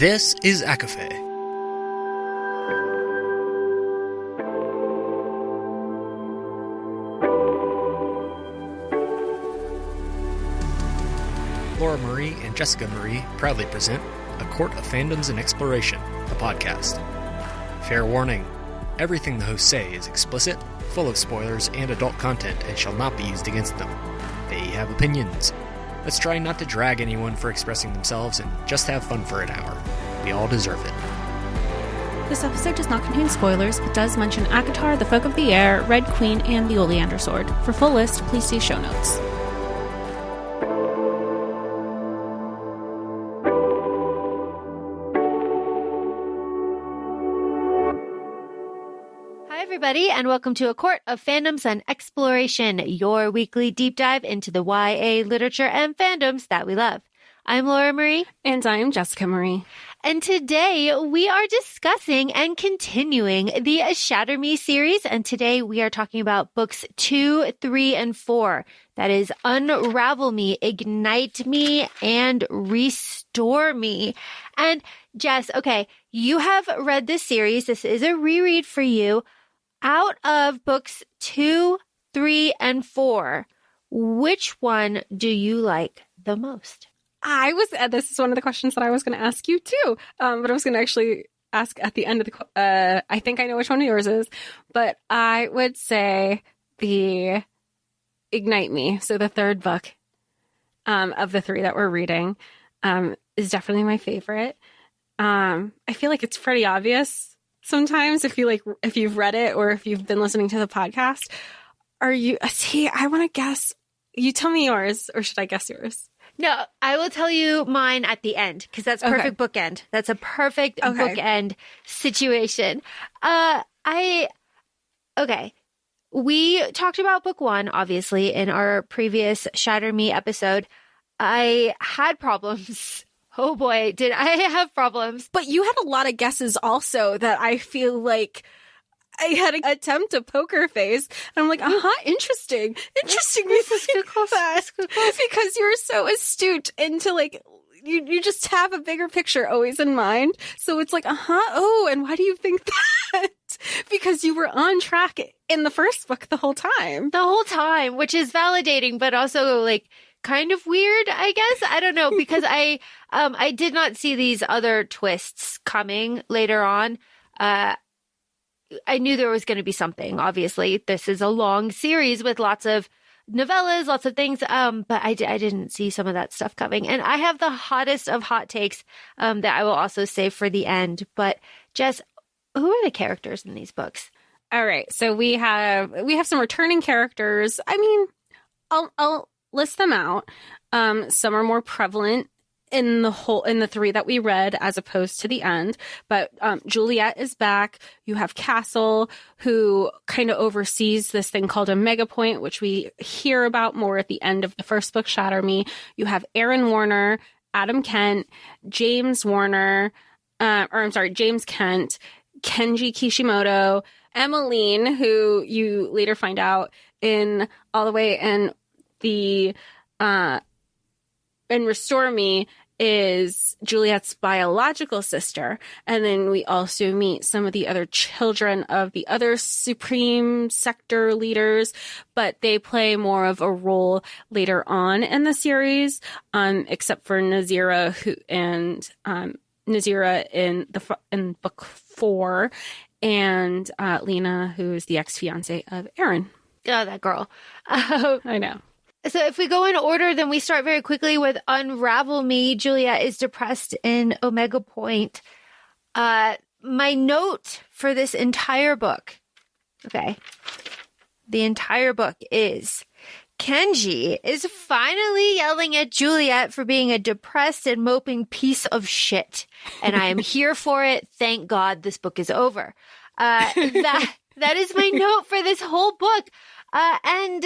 This is ACOFAE. Laura Marie and Jessica Marie proudly present A Court of Fandoms and Exploration, a podcast. Fair warning, everything the hosts say is explicit, full of spoilers and adult content and shall not be used against them. They have opinions. Let's try not to drag anyone for expressing themselves and just have fun for an hour. We all deserve it. This episode does not contain spoilers, but does mention ACOTAR, the Folk of the Air, Red Queen, and the Oleander Sword. For full list, please see show notes. Everybody, and welcome to A Court of Fandoms and Exploration, your weekly deep dive into the YA literature and fandoms that we love. I'm Laura Marie. And I'm Jessica Marie. And today we are discussing and continuing the Shatter Me series. And today we are talking about books 2, 3, and 4. That is Unravel Me, Ignite Me, and Restore Me. And Jess, okay, you have read this series. This is a reread for you. Out of books 2, 3, and 4, which one do you like the most? This is one of the questions that I was going to ask you too, but I was going to actually ask at the end of the, I think I know which one of yours is, but I would say the Ignite Me, so the third book of the 3 that we're reading, is definitely my favorite. I feel like it's pretty obvious. Sometimes if you've read it or if you've been listening to the podcast, I want to guess. You tell me yours, or should I guess yours? No, I will tell you mine at the end because that's perfect bookend. That's a perfect bookend situation. We talked about book 1, obviously, in our previous Shatter Me episode. I had problems. Oh boy, did I have problems. But you had a lot of guesses also that I feel like I had an attempt a poker face. And I'm like, interesting. Interesting. Because you're so astute into like, you just have a bigger picture always in mind. So it's like, and why do you think that? Because you were on track in the first book the whole time. The whole time, which is validating, but also like, kind of weird, I guess. I don't know, because I did not see these other twists coming later on. I knew there was going to be something. Obviously, this is a long series with lots of novellas, lots of things. But I didn't see some of that stuff coming. And I have the hottest of hot takes that I will also save for the end. But Jess, who are the characters in these books? All right, so we have some returning characters. I mean, I'll list them out. Some are more prevalent in the 3 that we read as opposed to the end. But Juliette is back. You have Castle, who kind of oversees this thing called a mega point, which we hear about more at the end of the first book, Shatter Me. You have Aaron Warner, Adam Kent, James Kent, Kenji Kishimoto, Emmeline, who you later find out in all the way in the and Restore Me is Juliette's biological sister. And then we also meet some of the other children of the other Supreme Sector leaders, but they play more of a role later on in the series, except for Nazira in book 4, and Lena, who is the ex-fiance of Aaron. Oh, that girl. I know. So if we go in order, then we start very quickly with Unravel Me. Juliette is depressed in Omega Point. My note for this entire book, the entire book is Kenji is finally yelling at Juliette for being a depressed and moping piece of shit. And I am here for it. Thank God this book is over. That is my note for this whole book. And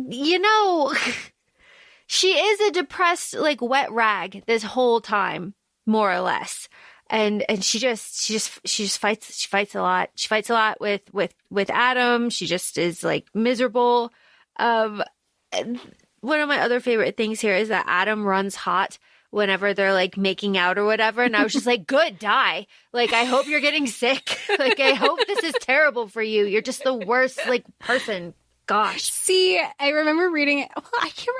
you know, she is a depressed, like, wet rag this whole time, more or less. And she just fights. She fights a lot. She fights a lot with Adam. She just is like miserable. One of my other favorite things here is that Adam runs hot whenever they're like making out or whatever. And I was just like, good, die. Like, I hope you're getting sick. Like, I hope this is terrible for you. You're just the worst like person. Gosh. See, I remember reading it. Well,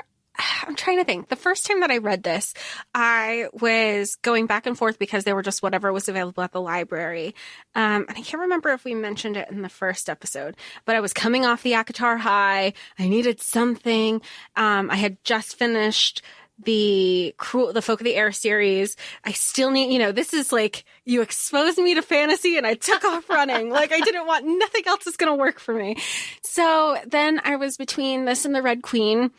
I'm trying to think. The first time that I read this, I was going back and forth because they were just whatever was available at the library. And I can't remember if we mentioned it in the first episode, but I was coming off the ACOFAE high. I needed something. I had just finished the Folk of the Air series. I still need, this is like, you exposed me to fantasy and I took off running. Like, I didn't want, nothing else is going to work for me. So then I was between this and the Red Queen.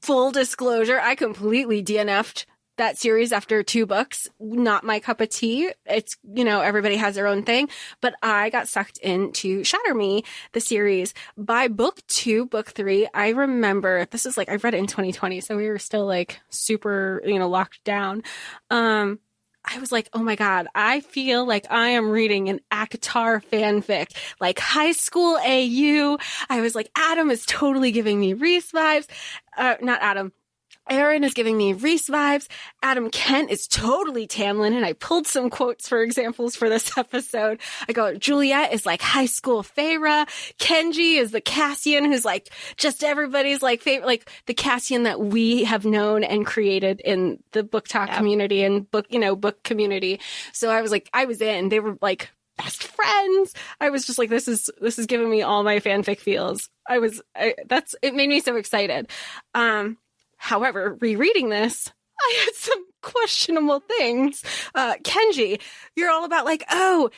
Full disclosure, I completely DNF'd that series after 2 books. Not my cup of tea. It's, everybody has their own thing. But I got sucked into Shatter Me, the series. By book 2, book 3, I remember, this is like, I read it in 2020, so we were still like super, locked down. I was like, oh my God, I feel like I am reading an ACOTAR fanfic, like high school AU. I was like, Adam is totally giving me Reese vibes. Not Adam. Aaron is giving me Reese vibes. Adam Kent is totally Tamlin. And I pulled some quotes for examples for this episode. I go, Juliette is like high school Feyre. Kenji is the Cassian who's like just everybody's like favorite, like the Cassian that we have known and created in the book talk community and book community. So I was like, I was in. They were like best friends. I was just like, this is giving me all my fanfic feels. It made me so excited. However, rereading this, I had some questionable things. Kenji, you're all about like, oh,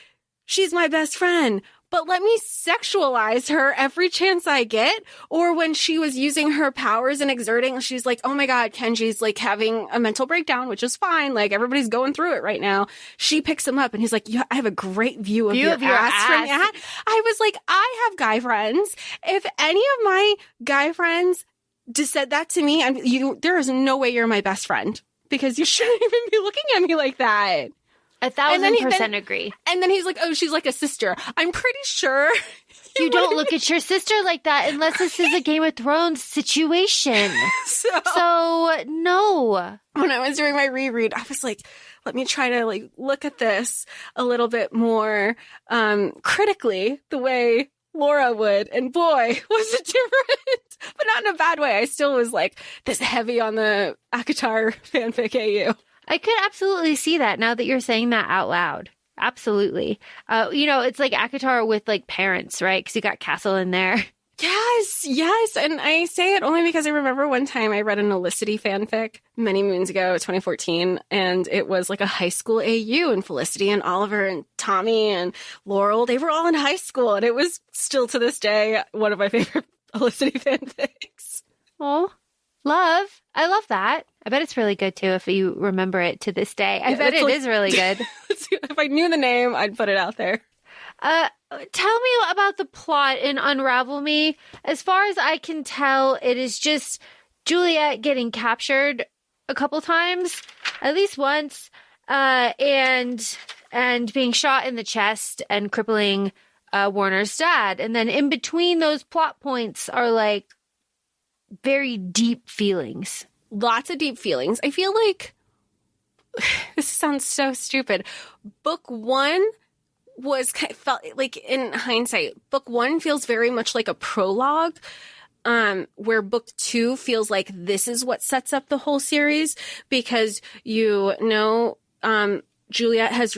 she's my best friend, but let me sexualize her every chance I get. Or when she was using her powers and exerting, she's like, oh my God, Kenji's like having a mental breakdown, which is fine. Like everybody's going through it right now. She picks him up and he's like, yeah, I have a great view of your ass from that. I was like, I have guy friends. If any of my guy friends just said that to me, there is no way you're my best friend because you shouldn't even be looking at me like that. 1,000% agree. And then he's like, oh, she's like a sister. I'm pretty sure you don't look at your sister like that unless this is a Game of Thrones situation. So no. When I was doing my reread, I was like, let me try to like look at this a little bit more critically, the way Laura would, and boy, was it different, but not in a bad way. I still was like this heavy on the ACOTAR fanfic AU. I could absolutely see that now that you're saying that out loud. Absolutely. It's like ACOTAR with like parents, right? Because you got Castle in there. Yes. And I say it only because I remember one time I read an Felicity fanfic many moons ago, 2014, and it was like a high school AU, and Felicity and Oliver and Tommy and Laurel, they were all in high school, and it was still to this day one of my favorite Felicity fanfics. Oh, love. I love that. I bet it's really good too if you remember it to this day. I bet it is really good. If I knew the name, I'd put it out there. Tell me about the plot in Unravel Me. As far as I can tell, it is just Juliette getting captured a couple times, at least once, and being shot in the chest and crippling Warner's dad. And then in between those plot points are like very deep feelings. Lots of deep feelings. I feel like this sounds so stupid. Book 1 felt like, in hindsight, book 1 feels very much like a prologue, where book 2 feels like this is what sets up the whole series, because Juliette has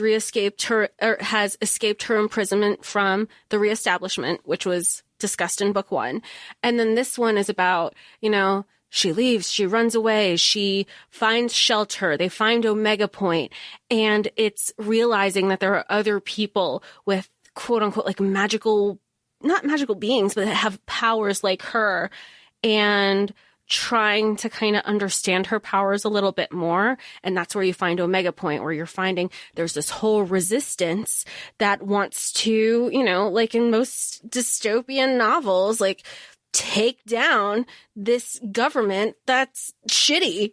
escaped her imprisonment from the reestablishment, which was discussed in book 1. And then this one is about, she leaves, she runs away, she finds shelter, they find Omega Point, and it's realizing that there are other people with quote unquote like not magical beings, but that have powers like her, and trying to kind of understand her powers a little bit more. And that's where you find Omega Point, where you're finding there's this whole resistance that wants to, like in most dystopian novels, like take down this government that's shitty,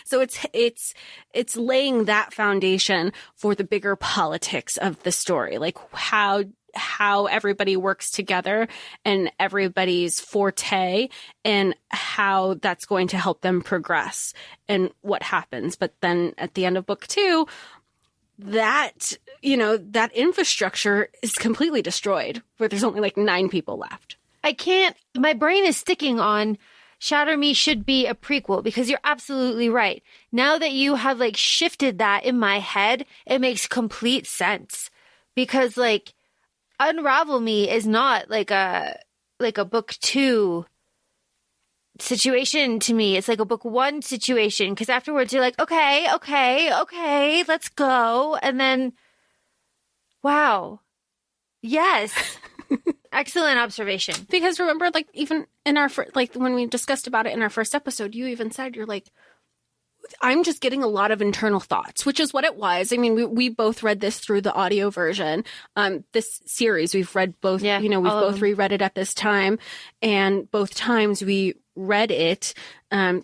So it's laying that foundation for the bigger politics of the story. Like how how everybody works together and everybody's forte and how that's going to help them progress and what happens. But then at the end of book 2, that, that infrastructure is completely destroyed, where there's only like 9 people left. My brain is sticking on Shatter Me should be a prequel, because you're absolutely right. Now that you have like shifted that in my head, it makes complete sense, because like Unravel Me is not like a book 2 situation to me. It's like a book 1 situation, because afterwards you're like, okay, let's go. And then, wow. Yes. Excellent observation. Because remember, like, even in our, like, when we discussed about it in our first episode, you even said, you're like, I'm just getting a lot of internal thoughts, which is what it was. I mean, we both read this through the audio version. This series, we've read both, we've both reread it at this time, and both times we read it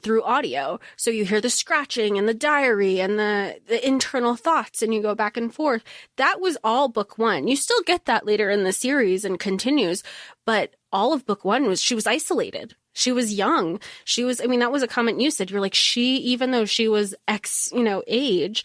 through audio. So you hear the scratching and the diary and the internal thoughts, and you go back and forth. That was all book 1. You still get that later in the series and continues, but all of book 1 was she was isolated. She was young. That was a comment you said. You're like, even though she was X, age,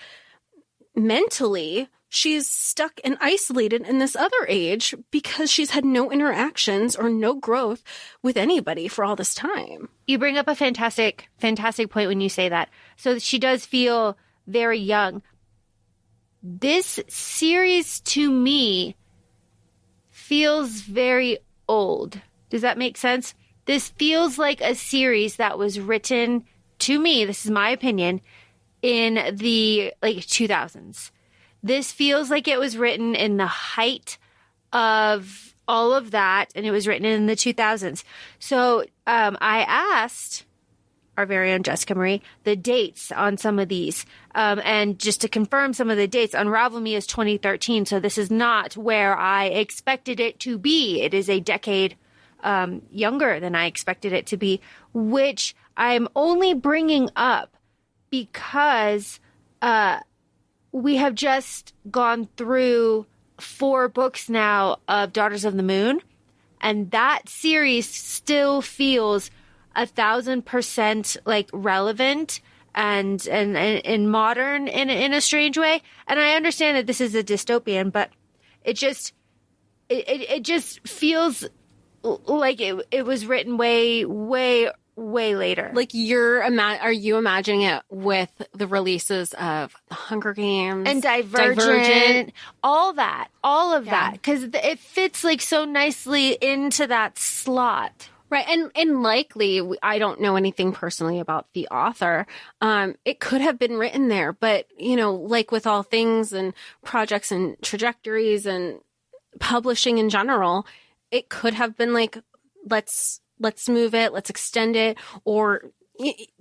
mentally, she's stuck and isolated in this other age because she's had no interactions or no growth with anybody for all this time. You bring up a fantastic, fantastic point when you say that. So she does feel very young. This series to me feels very old. Does that make sense? This feels like a series that was written, to me, this is my opinion, in the 2000s. This feels like it was written in the height of all of that, and it was written in the 2000s. So I asked our very own Jessica Marie the dates on some of these. And just to confirm some of the dates, Unravel Me is 2013, so this is not where I expected it to be. It is a decade younger than I expected it to be, which I'm only bringing up because we have just gone through 4 books now of Daughters of the Moon, and that series still feels 1,000% like relevant and modern in a strange way. And I understand that this is a dystopian, but it just feels like it was written way later. Like are you imagining it with the releases of The Hunger Games and Divergent, all of that, because it fits like so nicely into that slot. Right. And likely, I don't know anything personally about the author. It could have been written there, but, like with all things and projects and trajectories and publishing in general, it could have been like, let's move it, let's extend it, or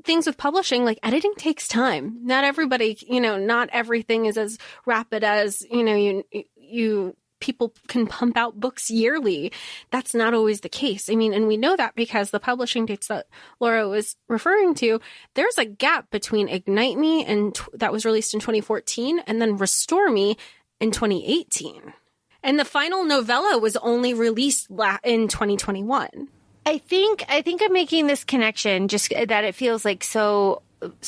things with publishing, like editing takes time. Not everybody, not everything is as rapid as, you people can pump out books yearly. That's not always the case. I mean, and we know that because the publishing dates that Laura was referring to, there's a gap between Ignite Me and that was released in 2014 and then Restore Me in 2018. And the final novella was only released in 2021. I think I'm making this connection just that it feels like so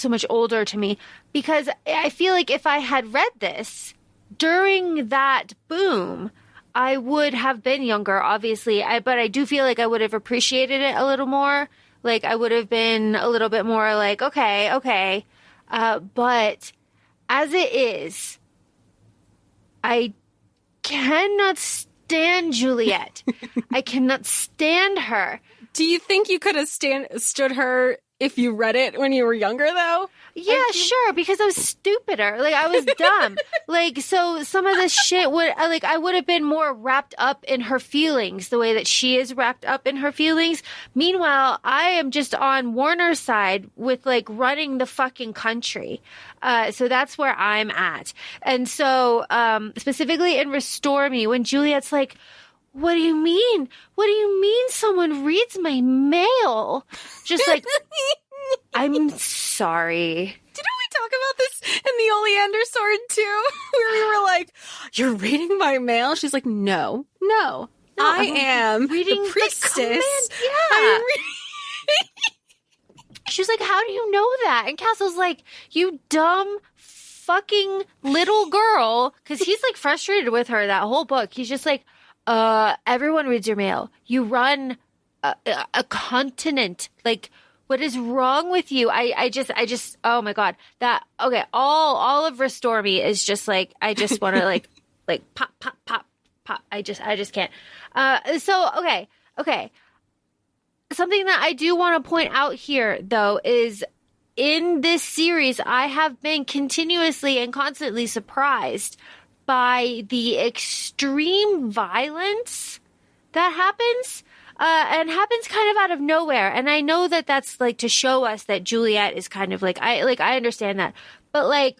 much older to me, because I feel like if I had read this during that boom, I would have been younger, obviously. But I do feel like I would have appreciated it a little more. Like I would have been a little bit more like, okay. But as it is, I cannot stand Juliette. I cannot stand her. Do you think you could have stood her if you read it when you were younger, though? Yeah, sure, because I was stupider. Like, I was dumb. So some of this shit I would have been more wrapped up in her feelings the way that she is wrapped up in her feelings. Meanwhile, I am just on Warner's side with, running the fucking country. So that's where I'm at. And so, specifically in Restore Me, when Juliette's like, what do you mean? What do you mean someone reads my mail? Just like, I'm sorry. Didn't we talk about this in the Oleander Sword too? Where we were like, "You're reading my mail?" She's like, "No, I am reading the priestess." Yeah. She was like, "How do you know that?" And Castle's like, "You dumb fucking little girl," because he's like frustrated with her that whole book. He's just like, everyone reads your mail. You run a continent. Like, what is wrong with you? I just oh my God, that okay. All of Restore Me is just like, I just want to like pop. I just can't. So okay. Something that I do want to point out here, though, is in this series, I have been continuously and constantly surprised by the extreme violence that happens, and happens kind of out of nowhere. And I know that that's like to show us that Juliette is kind of like, I understand that, but like,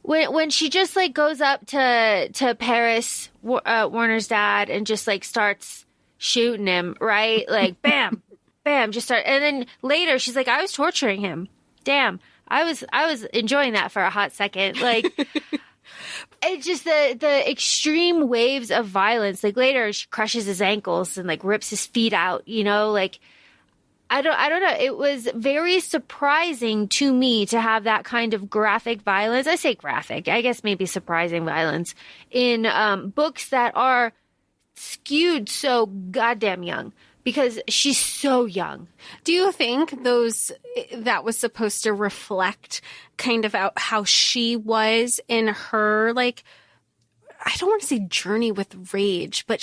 when she just like goes up to Paris, Warner's dad, and just like starts shooting him, right? Like bam, bam, just start. And then later she's like, I was torturing him. Damn. I was enjoying that for a hot second. Like it's just the extreme waves of violence. Like later she crushes his ankles and like rips his feet out, like I don't know. It was very surprising to me to have that kind of graphic violence. I say graphic, I guess maybe surprising violence in books that are skewed so goddamn young, because she's so young. Do you think that was supposed to reflect kind of how she was in her, like, I don't want to say journey with rage, but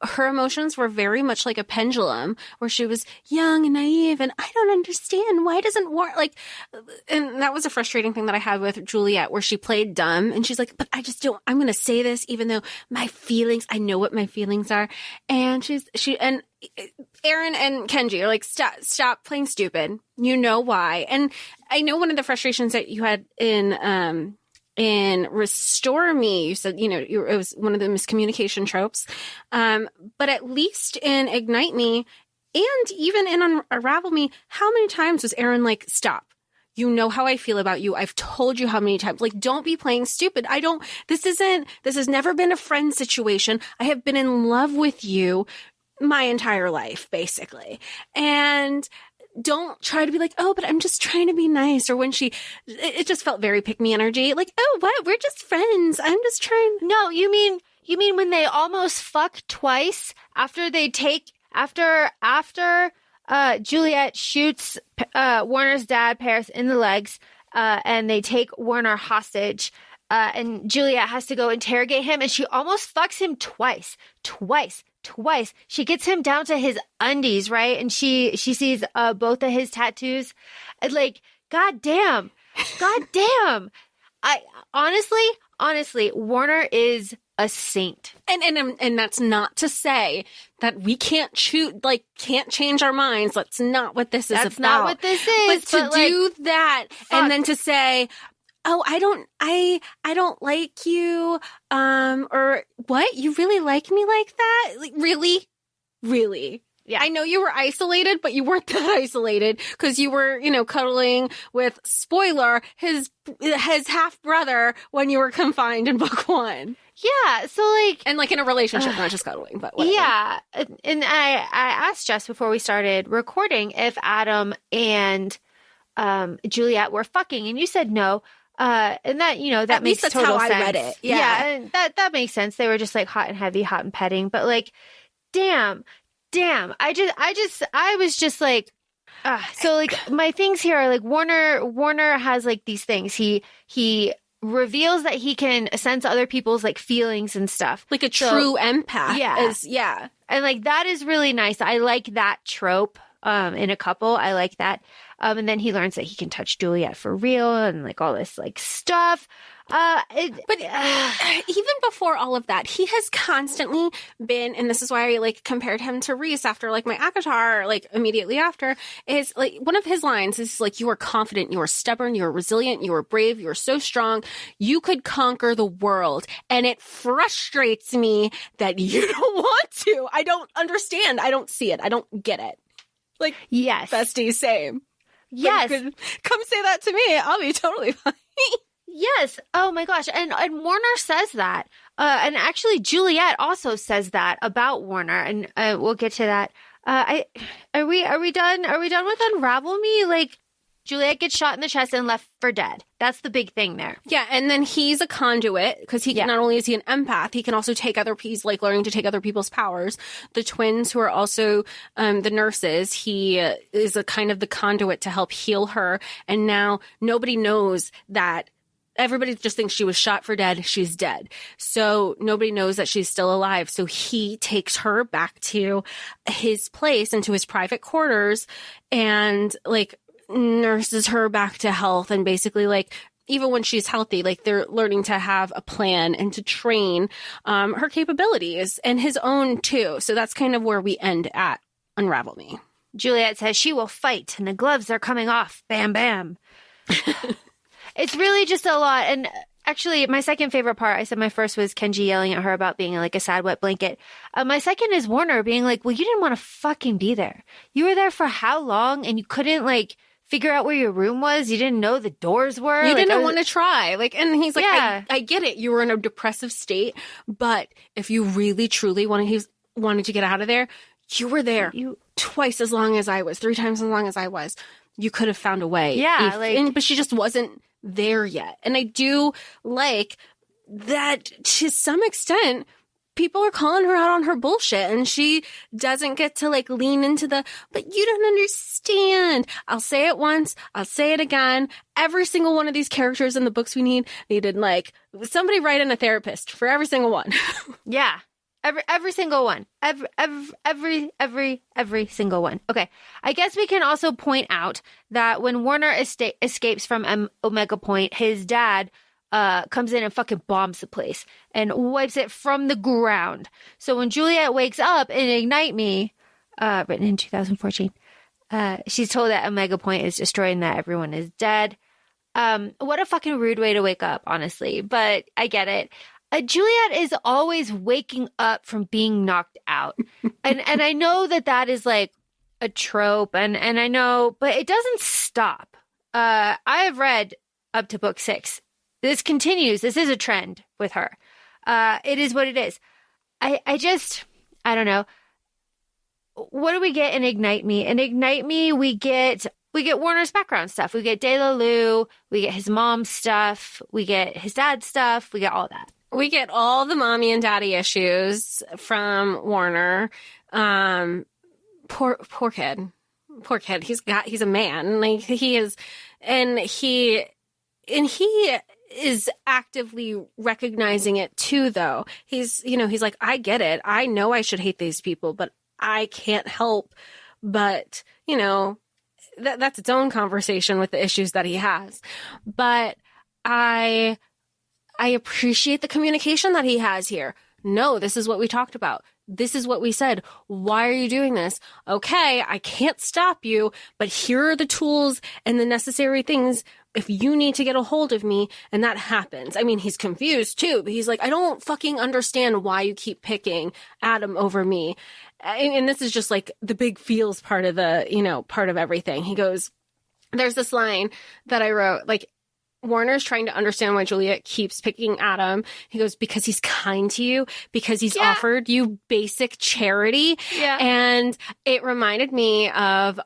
her emotions were very much like a pendulum, where she was young and naive and I don't understand why doesn't war like, and that was a frustrating thing that I had with Juliette, where she played dumb and she's like, but I just don't, I'm going to say this even though I know what my feelings are. And and Aaron and Kenji are like, stop playing stupid. You know why. And I know one of the frustrations that you had in Restore Me, you said, it was one of the miscommunication tropes. But at least in Ignite Me and even in Unravel Me, how many times was Aaron like, stop? You know how I feel about you. I've told you how many times. Like, don't be playing stupid. This has never been a friend situation. I have been in love with you my entire life, basically. And don't try to be like, oh, but I'm just trying to be nice. Or when it just felt very pick me energy. Like, oh, what? We're just friends. I'm just trying. No, you mean when they almost fuck twice after Juliette shoots Warner's dad, Paris, in the legs, and they take Warner hostage, and Juliette has to go interrogate him, and she almost fucks him twice. She gets him down to his undies, right? And she sees both of his tattoos. And like, God damn. I honestly, Warner is a saint. And that's not to say that we can't change our minds. That's not what this is about. That's not what this is. But to do that and then to say, oh, I don't like you, or what? You really like me like that? Like, really? Yeah. I know you were isolated, but you weren't that isolated, because you were, cuddling with, spoiler, his half brother when you were confined in book 1. Yeah. So like, and like in a relationship, not just cuddling, but whatever. Yeah. And I asked Jess before we started recording if Adam and Juliette were fucking, and you said no. And that, that makes total sense. I read it. Yeah. And that makes sense. They were just like hot and heavy, hot and petting, but like, damn. I was just like, so like my things here are like Warner has like these things. He reveals that he can sense other people's like feelings and stuff. Like a true empath. Yeah. And like, that is really nice. I like that trope. In a couple, I like that. And then he learns that he can touch Juliette for real and like all this like stuff. But even before all of that, he has constantly been, and this is why I like compared him to Reese after like my ACOTAR, like immediately after, is like one of his lines is like, you are confident, you are stubborn, you are resilient, you are brave, you are so strong, you could conquer the world. And it frustrates me that you don't want to. I don't understand. I don't see it. I don't get it. Like, Yes. bestie, same. Yes. But you could come say that to me. I'll be totally fine. Yes. Oh my gosh. And Warner says that. And actually Juliette also says that about Warner. And we'll get to that. Are we done? Are we done with Unravel Me? Like, Juliette gets shot in the chest and left for dead. That's the big thing there. Yeah, and then he's a conduit because he not only is he an empath, he can also take he's like learning to take other people's powers. The twins, who are also the nurses, he is a kind of the conduit to help heal her. And now nobody knows that. Everybody just thinks she was shot for dead. She's dead. So nobody knows that she's still alive. So he takes her back to his place, into his private quarters, and like nurses her back to health. And basically, like, even when she's healthy, like, they're learning to have a plan and to train her capabilities, and his own too. So that's kind of where we end at Unravel Me. Juliette says she will fight and the gloves are coming off. Bam, bam. It's really just a lot. And actually, my second favorite part, I said my first was Kenji yelling at her about being like a sad, wet blanket. My second is Warner being like, well, you didn't want to fucking be there. You were there for how long? And you couldn't like figure out where your room was. You didn't know the doors were. You didn't want to try. Like, and he's like, Yeah. I get it. You were in a depressive state, but if you really, truly wanted to get out of there, you were there twice as long as I was, 3 times as long as I was. You could have found a way. Yeah. But she just wasn't there yet. And I do like that to some extent, people are calling her out on her bullshit, and she doesn't get to like lean into but you don't understand. I'll say it once. I'll say it again. Every single one of these characters in the books we needed like somebody write in a therapist for every single one. Yeah. Every single one. Every single one. Okay. I guess we can also point out that when Warner escapes from Omega Point, his dad comes in and fucking bombs the place and wipes it from the ground. So when Juliette wakes up in Ignite Me, written in 2014, she's told that Omega Point is destroyed and that everyone is dead. What a fucking rude way to wake up, honestly. But I get it. Juliette is always waking up from being knocked out. And I know that is like a trope and I know, but it doesn't stop. I have read up to book 6. This continues. This is a trend with her. It is what it is. I don't know. What do we get in Ignite Me? In Ignite Me, we get Warner's background stuff. We get De La Lue. We get his mom's stuff. We get his dad's stuff. We get all that. We get all the mommy and daddy issues from Warner. Poor kid. He's a man. Like he is, and he is actively recognizing it too, though. He's like, I get it. I know I should hate these people, but I can't help but, that's its own conversation with the issues that he has. But I appreciate the communication that he has here. No, this is what we talked about. This is what we said. Why are you doing this? Okay, I can't stop you, but here are the tools and the necessary things if you need to get a hold of me, and that happens. I mean, he's confused too, but he's like, I don't fucking understand why you keep picking Adam over me. And this is just like the big feels part of part of everything. He goes, there's this line that I wrote, like, Warner's trying to understand why Juliette keeps picking Adam. He goes, because he's kind to you, because he's offered you basic charity. Yeah. And it reminded me of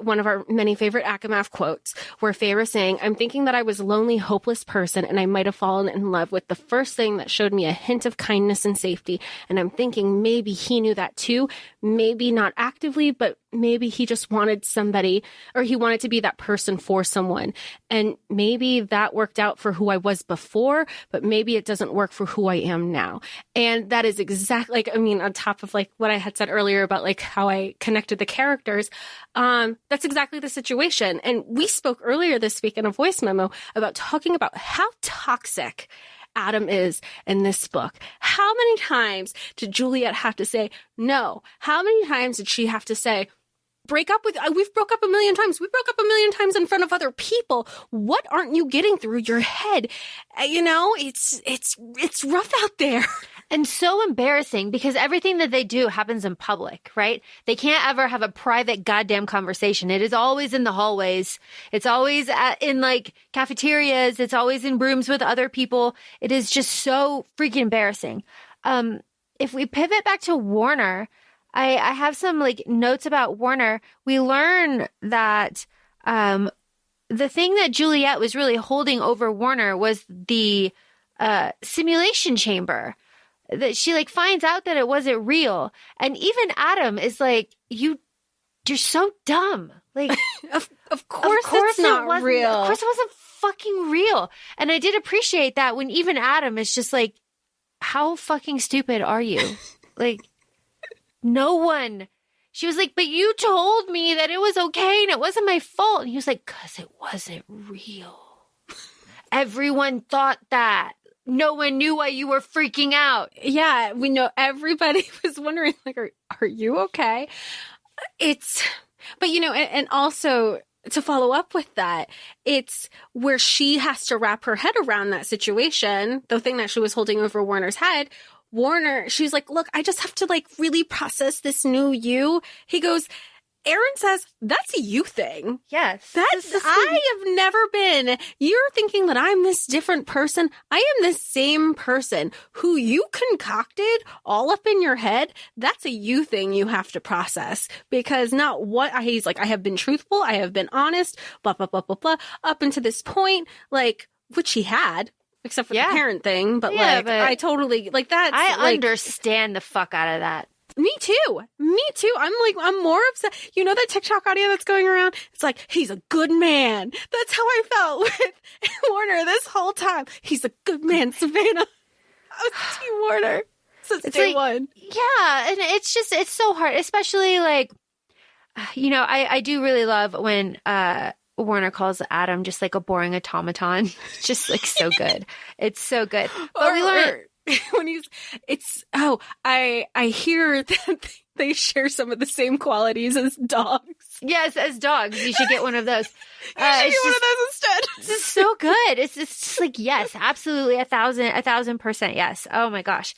one of our many favorite ACOFAE quotes, where Faye was saying, I'm thinking that I was a lonely, hopeless person, and I might have fallen in love with the first thing that showed me a hint of kindness and safety. And I'm thinking maybe he knew that too. Maybe not actively, but maybe he just wanted somebody, or he wanted to be that person for someone. And maybe that worked out for who I was before, but maybe it doesn't work for who I am now. And that is exactly, on top of like what I had said earlier about like how I connected the characters, that's exactly the situation. And we spoke earlier this week in a voice memo about talking about how toxic Adam is in this book. How many times did Juliette have to say no? How many times did she have to say, we've broke up a million times. We broke up a million times in front of other people. What aren't you getting through your head? It's rough out there. And so embarrassing because everything that they do happens in public, right? They can't ever have a private goddamn conversation. It is always in the hallways. It's always in like cafeterias. It's always in rooms with other people. It is just so freaking embarrassing. If we pivot back to Warner, I have some like notes about Warner. We learn that the thing that Juliette was really holding over Warner was the simulation chamber. That she like finds out that it wasn't real. And even Adam is like, you're so dumb. Like, of course it's not real. Of course it wasn't fucking real. And I did appreciate that when even Adam is just like, how fucking stupid are you? Like, no one. She was like, but you told me that it was okay and it wasn't my fault. And he was like, 'cause it wasn't real. Everyone thought that. No one knew why you were freaking out. Yeah, we know everybody was wondering, like, are you okay? But you know, and also to follow up with that, it's where she has to wrap her head around that situation, the thing that she was holding over Warner's head. Warner, she's like, look, I just have to like really process this new you. He goes, Aaron says, that's a you thing. Yes. I have never been. You're thinking that I'm this different person. I am the same person who you concocted all up in your head. That's a you thing you have to process because he's like, I have been truthful. I have been honest, blah, blah, blah, blah, blah, up until this point, like, which he had. Except for the parent thing, but I totally like that. I understand the fuck out of that. Me too. I'm more upset. You know that TikTok audio that's going around? It's like, he's a good man. That's how I felt with Warner this whole time. He's a good man, Savannah. I was Team Warner since day one. Yeah, and it's so hard, especially like, you know, I do really love when Warner calls Adam just like a boring automaton. It's just like so good. It's so good. But we learn when I hear that they share some of the same qualities as dogs. Yes, as dogs. You should get one of those. You should get one of those instead. It's just so good. It's just like, yes, absolutely 1,000% yes. Oh my gosh.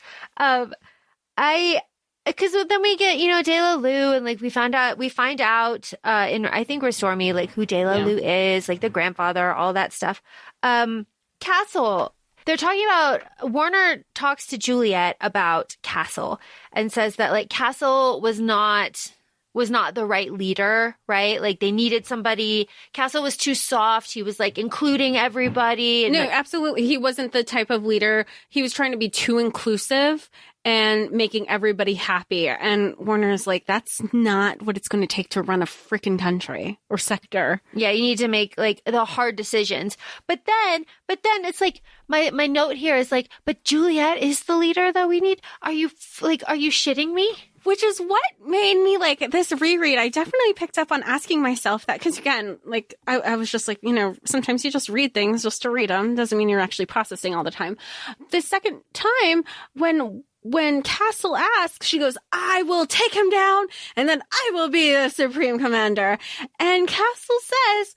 Because then we get, you know, De La Lu, and like we find out in I think Restore Me, like who De La Lu is, like the grandfather, all that stuff. Castle. They're talking about, Warner talks to Juliette about Castle and says that like Castle was not the right leader, right? Like they needed somebody. Castle was too soft. He was like including everybody. And no, absolutely. He wasn't the type of leader. He was trying to be too inclusive and making everybody happy. And Warner's like, that's not what it's going to take to run a freaking country or sector. Yeah, you need to make like the hard decisions. But then it's like my note here is like, but Juliette is the leader that we need. Are you shitting me? Which is what made me like this reread. I definitely picked up on asking myself that because again, like I was just like, you know, sometimes you just read things just to read them. Doesn't mean you're actually processing all the time. The second time when Castle asks, she goes, I will take him down and then I will be the supreme commander. And Castle says,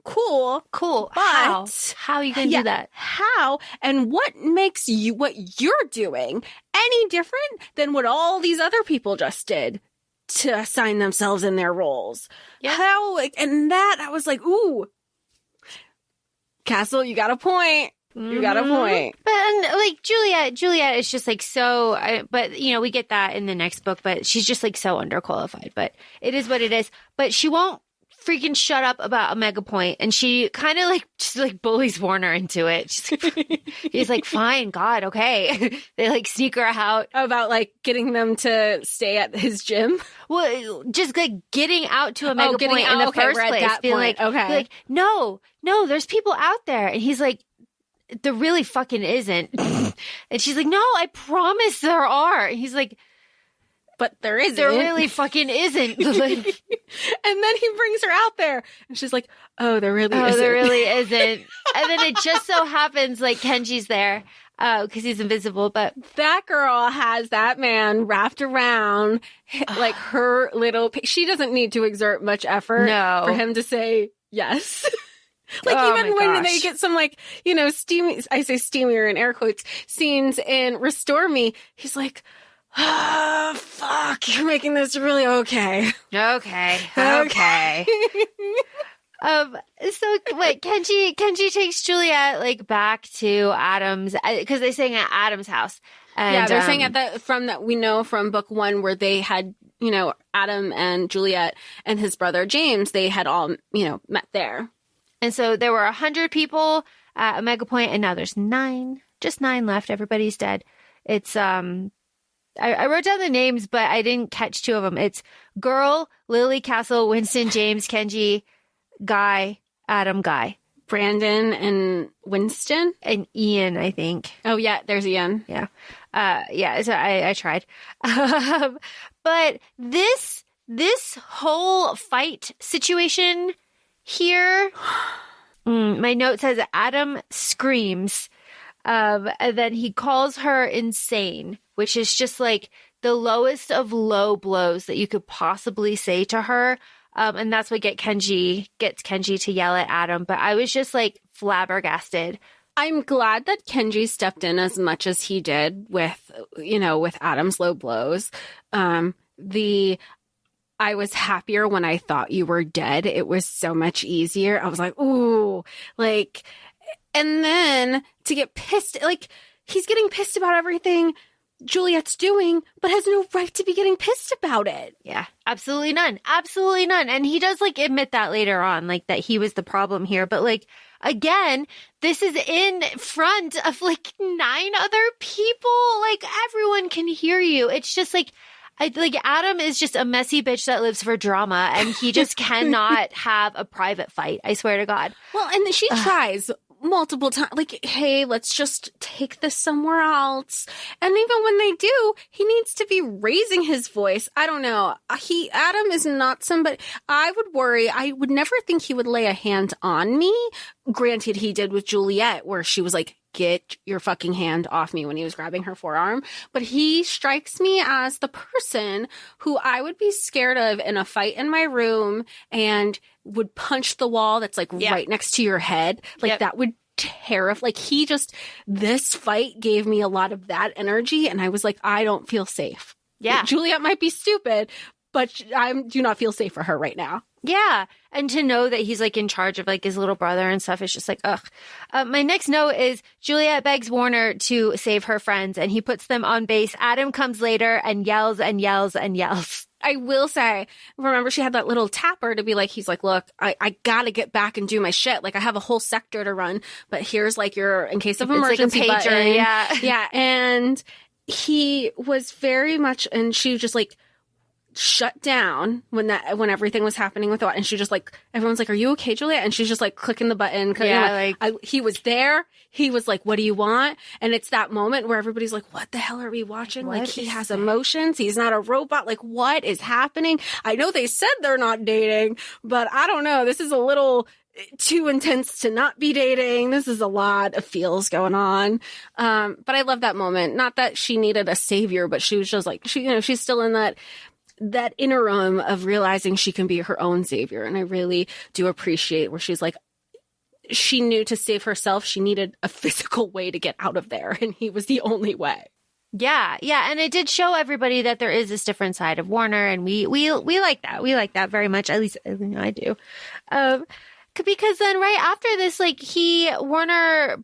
cool. But how are you going to do that? How? And what makes what you're doing any different than what all these other people just did to assign themselves in their roles? Yeah. How? And that I was like, ooh, Castle, you got a point. You got a point. But like Juliette is just like so, but you know, we get that in the next book, but she's just like so underqualified, but it is what it is. But she won't freaking shut up about Omega Point, and she kind of like just like bullies Warner into it. He's like, fine, God, okay. They like sneak her out about like getting them to stay at his gym. Well, just like getting out to Omega Point in the first place, being like, no, there's people out there, and he's like, there really fucking isn't. And she's like, no, I promise there are. And he's like, but there isn't. There really fucking isn't. And then he brings her out there. And she's like, oh, there really isn't. Oh, there really isn't. And then it just so happens like Kenji's there because he's invisible. But that girl has that man wrapped around like her little... She doesn't need to exert much effort for him to say yes. Like, Oh even my when gosh. they get some, like, steamy, I say steamier in air quotes, scenes in Restore Me, he's like, fuck, you're making this really okay. Okay. So wait, Kenji takes Juliette, like, back to Adam's, because they sang at Adam's house. And, Yeah, they're saying that we know from book 1 where they had, Adam and Juliette and his brother James, they had all, met there. And so there were 100 people at Omega Point, and now there's 9, just 9 left. Everybody's dead. It's, I wrote down the names, but I didn't catch 2 of them. It's Girl, Lily, Castle, Winston, James, Kenji, Guy, Adam, Guy. Brandon and Winston? And Ian, I think. Oh, yeah, there's Ian. Yeah. So I tried. But this whole fight situation here, my note says Adam screams, and then he calls her insane, which is just like the lowest of low blows that you could possibly say to her. And that's what gets Kenji to yell at Adam. But I was just like flabbergasted. I'm glad that Kenji stepped in as much as he did with Adam's low blows. I was happier when I thought you were dead. It was so much easier. I was like, ooh, like, and then to get pissed, like, he's getting pissed about everything Juliette's doing, but has no right to be getting pissed about it. Yeah, absolutely none. Absolutely none. And he does, like, admit that later on, like, that he was the problem here. But, like, again, this is in front of, like, 9 other people. Like, everyone can hear you. It's just, like, Adam is just a messy bitch that lives for drama, and he just cannot have a private fight. I swear to God. Well, and she tries multiple times, like, hey, let's just take this somewhere else. And even when they do, he needs to be raising his voice. I don't know. Adam is not somebody I would worry. I would never think he would lay a hand on me. Granted, he did with Juliette, where she was like, get your fucking hand off me, when he was grabbing her forearm. But he strikes me as the person who I would be scared of in a fight in my room and would punch the wall that's like right next to your head. Like that would terrify. Like this fight gave me a lot of that energy. And I was like, I don't feel safe. Yeah. Like, Juliette might be stupid, but I do not feel safe for her right now. Yeah. And to know that he's like in charge of like his little brother and stuff is just like, ugh. My next note is Juliette begs Warner to save her friends, and he puts them on base. Adam comes later and yells and yells and yells. I will say, remember she had that little tapper to be like, he's like, look, I gotta get back and do my shit. Like, I have a whole sector to run, but here's like your, in case of emergency, it's like a pager, button. yeah. Yeah. And he was very much, and she just like shut down when everything was happening with it. And she just like, everyone's like, are you okay, Juliette? And she's just like clicking the button. Yeah, he was there. He was like, what do you want? And it's that moment where everybody's like, what the hell are we watching? What like, he is has that? Emotions. He's not a robot. Like, what is happening? I know they said they're not dating, but I don't know. This is a little too intense to not be dating. This is a lot of feels going on. But I love that moment. Not that she needed a savior, but she was just like, she's still in that interim of realizing she can be her own savior. And I really do appreciate where she's like, she knew to save herself, she needed a physical way to get out of there. And he was the only way. Yeah. Yeah. And it did show everybody that there is this different side of Warner. And we like that. We like that very much. At least I do. Because then right after this, like Warner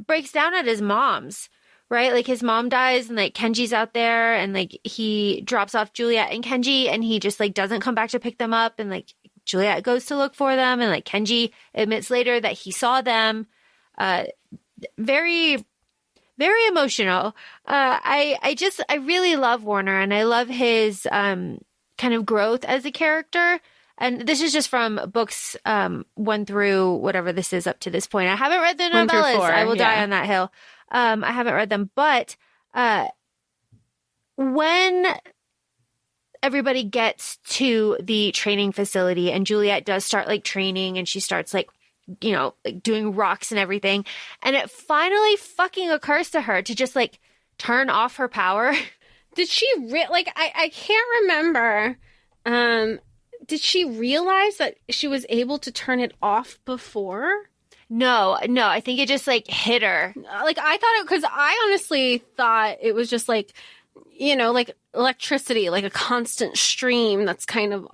breaks down at his mom's. Right? Like his mom dies and like Kenji's out there and like he drops off Juliette and Kenji and he just like doesn't come back to pick them up, and like Juliette goes to look for them and like Kenji admits later that he saw them. Very, very emotional. I really love Warner, and I love his kind of growth as a character. And this is just from books 1 through whatever this is up to this point. I haven't read the novellas. 4, I will die on that hill. I haven't read them, but when everybody gets to the training facility and Juliette does start like training and she starts like, like doing rocks and everything, and it finally fucking occurs to her to just like turn off her power. Did she I can't remember. did she realize that she was able to turn it off before? No, I think it just like hit her. Like I thought it, because I honestly thought it was just like, you know, like electricity, like a constant stream that's kind of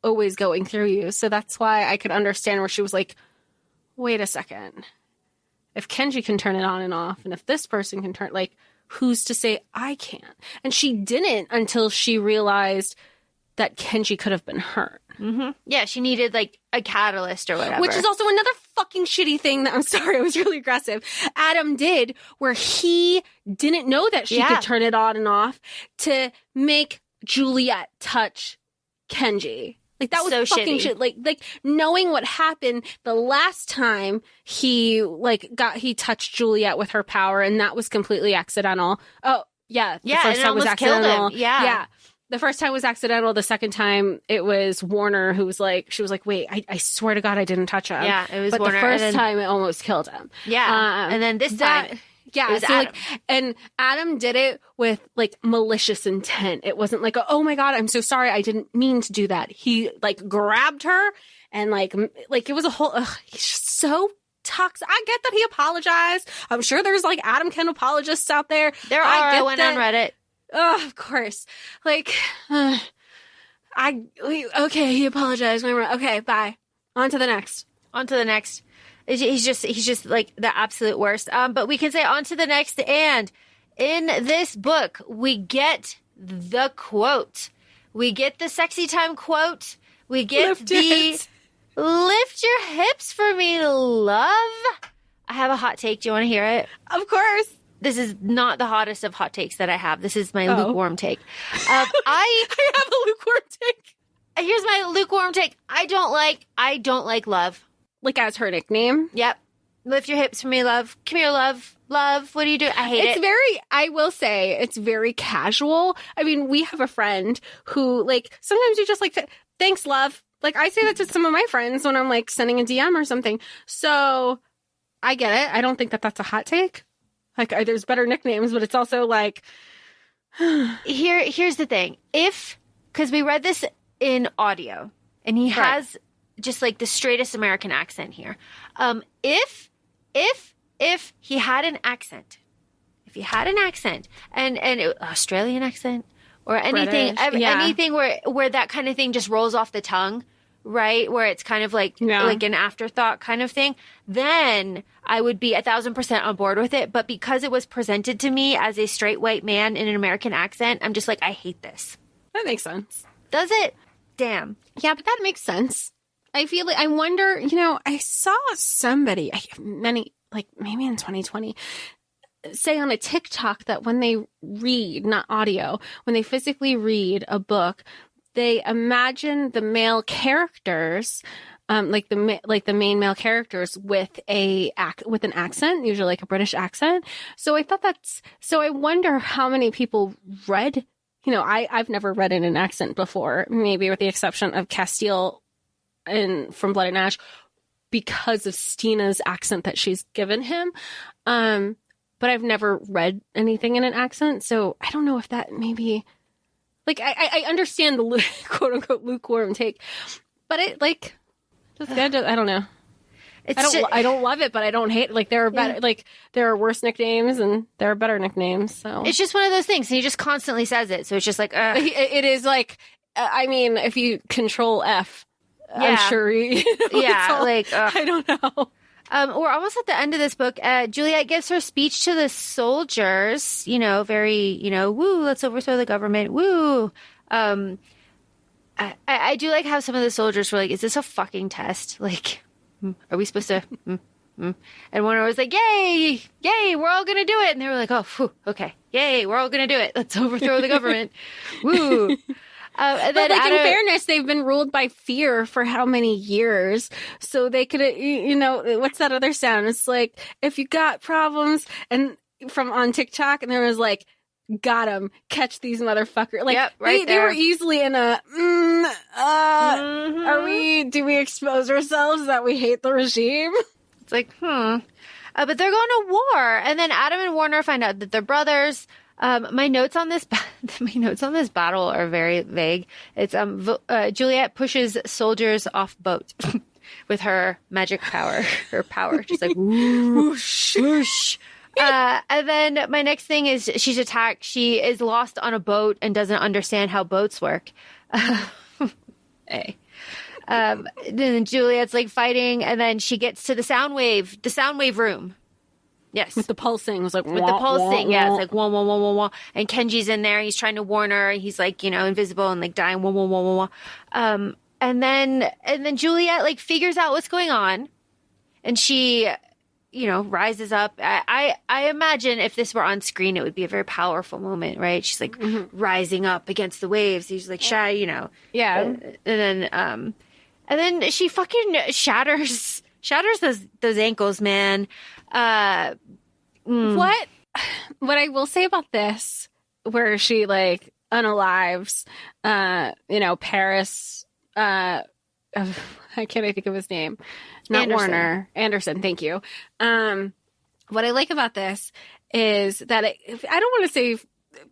always going through you. So that's why I could understand where she was like, wait a second. If Kenji can turn it on and off, and if this person can turn, like, who's to say I can't? And she didn't until she realized that Kenji could have been hurt. Mm-hmm. Yeah, she needed like a catalyst or whatever. Which is also another fucking shitty thing that, I'm sorry, I was really aggressive, Adam did, where he didn't know that she could turn it on and off to make Juliette touch Kenji. Like, that was so fucking shit. Like knowing what happened the last time he touched Juliette with her power, and that was completely accidental. Oh, yeah. The first time was accidental. Yeah. The first time was accidental. The second time it was Warner who was like, she was like, wait, I swear to God I didn't touch him. Yeah, it was Warner. But the first time it almost killed him. Yeah. And then this time. Yeah, it was so Adam. And Adam did it with like malicious intent. It wasn't like, oh my God, I'm so sorry, I didn't mean to do that. He like grabbed her and like it was a whole. He's just so toxic. I get that he apologized. I'm sure there's like Adam Ken apologists out there. There are. I went on Reddit. Oh, of course. Like, okay, he apologized. Okay, bye. On to the next. He's just like the absolute worst. But we can say on to the next. And in this book, we get the quote. We get the sexy time quote. We get lift your hips for me, love. I have a hot take. Do you want to hear it? Of course. This is not the hottest of hot takes that I have. This is my lukewarm take. I have a lukewarm take. Here's my lukewarm take. I don't like love. Like as her nickname? Yep. Lift your hips for me, love. Come here, love. Love. What do you do? I hate it. I will say, it's very casual. I mean, we have a friend who, like, sometimes you just like, thanks, love. Like, I say that to some of my friends when I'm, like, sending a DM or something. So, I get it. I don't think that that's a hot take. Like, there's better nicknames, but it's also like... Here's the thing. Because we read this in audio, and he has just, like, the straightest American accent here. If he had an accent, and Australian accent, or anything, anything where that kind of thing just rolls off the tongue, right? Where it's kind of like an afterthought kind of thing, then I would be 1,000% on board with it. But because it was presented to me as a straight white man in an American accent, I'm just like, I hate this. That makes sense. Does it? Damn. Yeah, but that makes sense. I feel like, I wonder, you know, I saw somebody, maybe in 2020, say on a TikTok that when they read, not audio, when they physically read a book, they imagine the male characters, like the main male characters with an accent, usually like a British accent. So I thought I wonder how many people read, you know, I've never read in an accent before, maybe with the exception of Castile from Blood and Ash, because of Stina's accent that she's given him. But I've never read anything in an accent. So I don't know if that maybe... Like, I understand the quote-unquote lukewarm take, but it, like, just, I don't know. I don't love it, but I don't hate it. Like, there are better, like, there are worse nicknames and there are better nicknames, so. It's just one of those things. He just constantly says it, so it's just like, It is like, I mean, if you control F, I'm sure you know, I don't know. We're almost at the end of this book. Juliette gives her speech to the soldiers, you know, very, you know, woo, let's overthrow the government, woo. I do like how some of the soldiers were like, is this a fucking test? Like, are we supposed to? And one was like, yay, we're all going to do it. And they were like, oh, phew, okay, yay, we're all going to do it. Let's overthrow the government. Woo. But like, in fairness, they've been ruled by fear for how many years? So they could, you know, what's that other sound? It's like, if you got problems, and from on TikTok, and there was like, got them, catch these motherfuckers. Like, they were easily in a, do we expose ourselves that we hate the regime? It's like, but they're going to war. And then Adam and Warner find out that they're brothers. My notes on this battle are very vague. It's Juliette pushes soldiers off boat with her magic power. Her power, just like whoosh, whoosh. And then my next thing is she's attacked. She is lost on a boat and doesn't understand how boats work. Then Juliette's like fighting, and then she gets to the sound wave room. Yes. With the pulsing. It was like, with the pulsing. Yeah. It's like, wah, wah, wah, wah, wah. And Kenji's in there. He's trying to warn her. He's like, invisible and like dying. Wah, wah, wah, wah, wah. And then Juliette like figures out what's going on, and she, rises up. I imagine if this were on screen, it would be a very powerful moment, right? She's like rising up against the waves. He's like shy, Yeah. And then she fucking shatters those ankles, man. What I will say about this, where she like unalives, Paris, I can't think of his name. Not Anderson. Warner. Anderson, thank you. What I like about this is that I don't want to say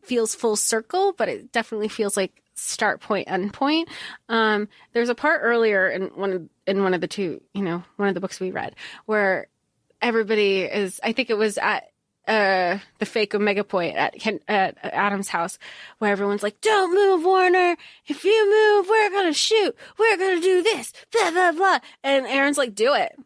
feels full circle, but it definitely feels like start point, end point. There's a part earlier in one of the books we read where everybody is, I think it was at the fake Omega Point at Adam's house, where everyone's like, don't move, Warner. If you move, we're going to shoot. We're going to do this, blah, blah, blah. And Aaron's like, do it.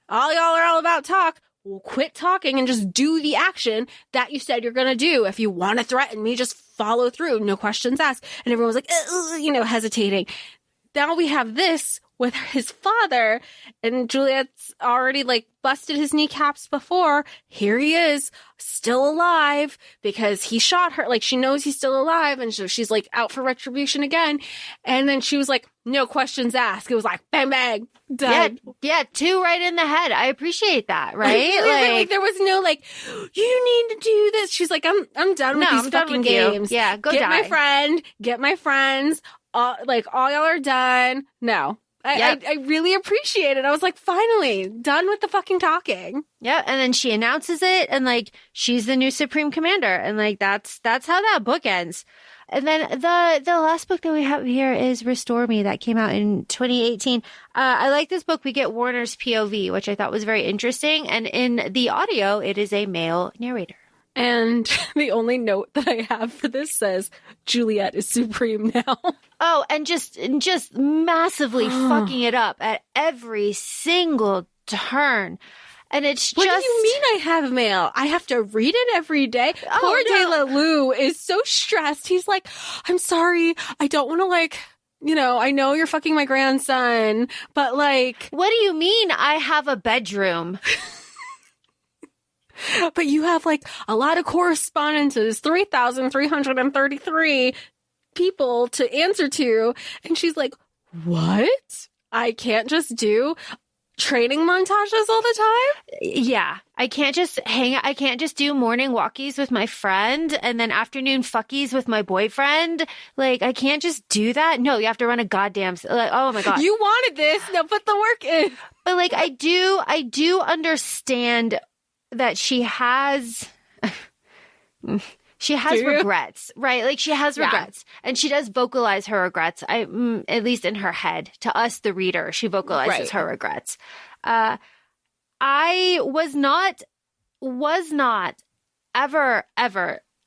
All y'all are all about talk. Well, quit talking and just do the action that you said you're going to do. If you want to threaten me, just follow through. No questions asked. And everyone was like, hesitating. Now we have this with his father, and Juliette's already like busted his kneecaps before. Here he is, still alive because he shot her. Like, she knows he's still alive, and so she's like out for retribution again. And then she was like, no questions asked. It was like bang bang, done. Yeah, 2 right in the head. I appreciate that, right? Like there was no like, you need to do this. She's like, I'm done with these fucking games. Yeah, go get die. Get my friends. All y'all are done. No. I really appreciate it. I was like, finally, done with the fucking talking. Yeah, and then she announces it, and like she's the new Supreme Commander, and like that's how that book ends. And then the last book that we have here is Restore Me, that came out in 2018. I like this book. We get Warner's POV, which I thought was very interesting, and in the audio, it is a male narrator. And the only note that I have for this says, Juliette is supreme now. Oh, and just massively fucking it up at every single turn. And it's What do you mean I have mail? I have to read it every day? Poor De La Lou is so stressed. He's like, I'm sorry. I don't want to like... I know you're fucking my grandson, but like... What do you mean I have a bedroom? But you have like a lot of correspondences, 3,333 people to answer to. And she's like, what? I can't just do training montages all the time? Yeah. I can't just I can't just do morning walkies with my friend and then afternoon fuckies with my boyfriend. Like, I can't just do that. No, you have to run a goddamn, like, oh my God. You wanted this. Now put the work in. But like, I do understand that she has regrets, right? Like, she has regrets, and she does vocalize her regrets. At least in her head, to us, the reader, she vocalizes her regrets. I was not ever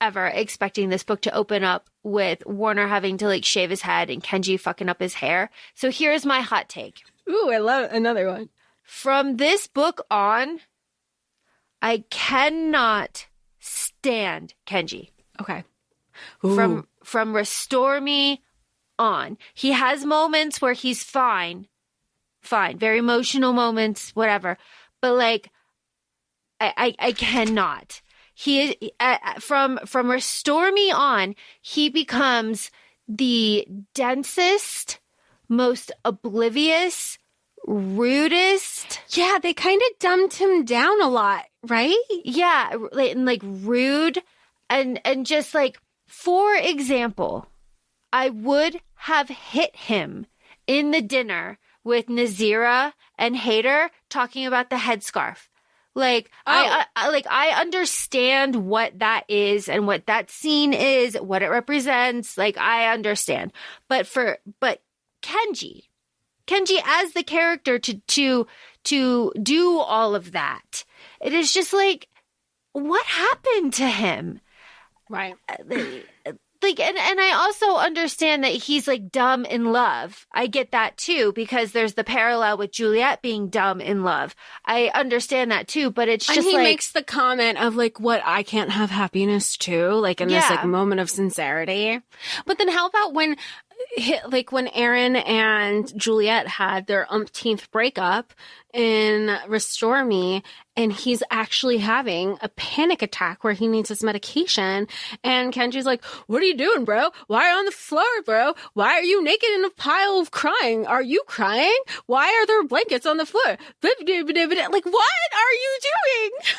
expecting this book to open up with Warner having to like shave his head and Kenji fucking up his hair. So here's my hot take. Ooh, I love another one. From this book on, I cannot stand Kenji. Okay. Ooh. From Restore Me on. He has moments where he's fine, very emotional moments, whatever. But like, I cannot. He is from Restore Me on. He becomes the densest, most oblivious, rudest. Yeah, they kind of dumbed him down a lot, right? Yeah, like rude and just like, for example, I would have hit him in the dinner with Nazira and Hader talking about the headscarf. Like, I understand what that is and what that scene is, what it represents. Like, I understand. But Kenji as the character to do all of that, it is just like, what happened to him? Right. Like, and I also understand that he's like dumb in love. I get that too, because there's the parallel with Juliette being dumb in love. I understand that too, but it's just and he like, makes the comment of like, what, I can't have happiness too, like in this like moment of sincerity. But then how about when Aaron and Juliette had their umpteenth breakup in Restore Me, and he's actually having a panic attack where he needs his medication, and Kenji's like, what are you doing, bro? Why are you on the floor, bro? Why are you naked in a pile of crying? Are you crying? Why are there blankets on the floor? Like, what are you doing?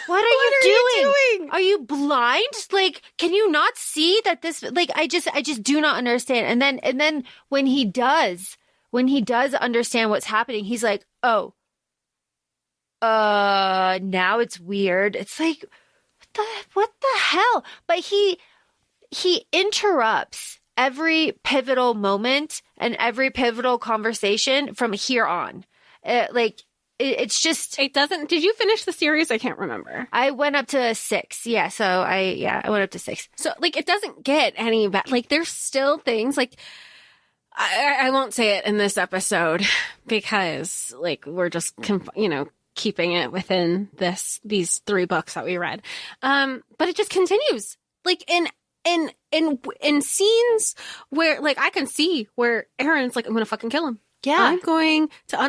What are you doing? Are you blind? Like, can you not see that this, like, I just do not understand. And then when he does understand what's happening, he's like, oh, now it's weird. It's like, what the hell? But he interrupts every pivotal moment and every pivotal conversation from here on. It's just, it doesn't, did you finish the series? I can't remember. I went up to 6. Yeah. So I went up to 6. So like, it doesn't get any better. Like, there's still things like, I won't say it in this episode because like, we're just, keeping it within these 3 books that we read. But it just continues. Like in scenes where like I can see where Aaron's like, I'm gonna fucking kill him. Yeah. I'm going to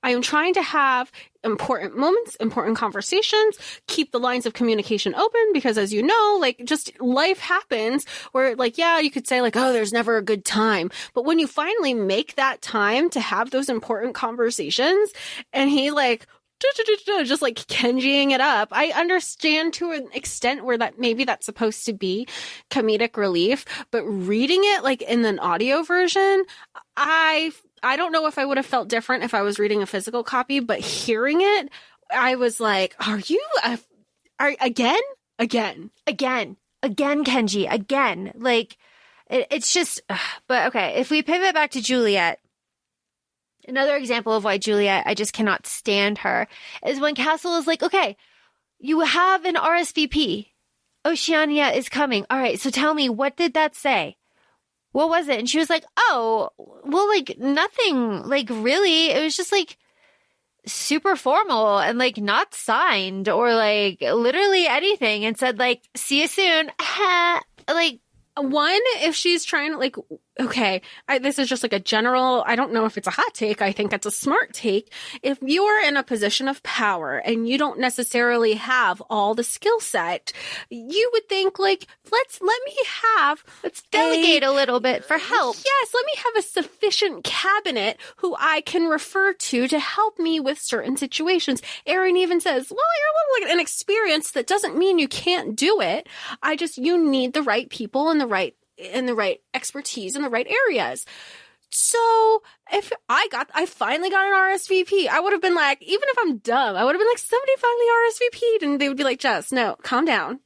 I am trying to have important moments, important conversations, keep the lines of communication open, because as you know, like, just life happens where like, yeah, you could say like, oh, there's never a good time. But when you finally make that time to have those important conversations, and he like just like Kenjiing it up, I understand to an extent where that maybe that's supposed to be comedic relief, but reading it like in an audio version, I don't know if I would have felt different if I was reading a physical copy, but hearing it, I was like, again, Kenji, again. Like, it's just, but okay, if we pivot back to Juliette, another example of why Juliette, I just cannot stand her, is when Castle is like, okay, you have an RSVP. Oceania is coming. All right, so tell me, what did that say? What was it? And she was like, oh, well, like, nothing, like, really. It was just, like, super formal and, like, not signed or, like, literally anything, and said, like, see you soon. Like, one, if she's trying to, like, okay, this is just like a general, I don't know if it's a hot take, I think it's a smart take. If you're in a position of power and you don't necessarily have all the skill set, you would think like, let's delegate a little bit for help. Yes, let me have a sufficient cabinet who I can refer to help me with certain situations. Aaron even says, well, you're a little like inexperienced. That doesn't mean you can't do it. You need the right people and the right expertise in the right areas. So if I finally got an RSVP, I would have been like, even if I'm dumb, I would have been like, somebody finally RSVP'd, and they would be like, Jess, no, calm down.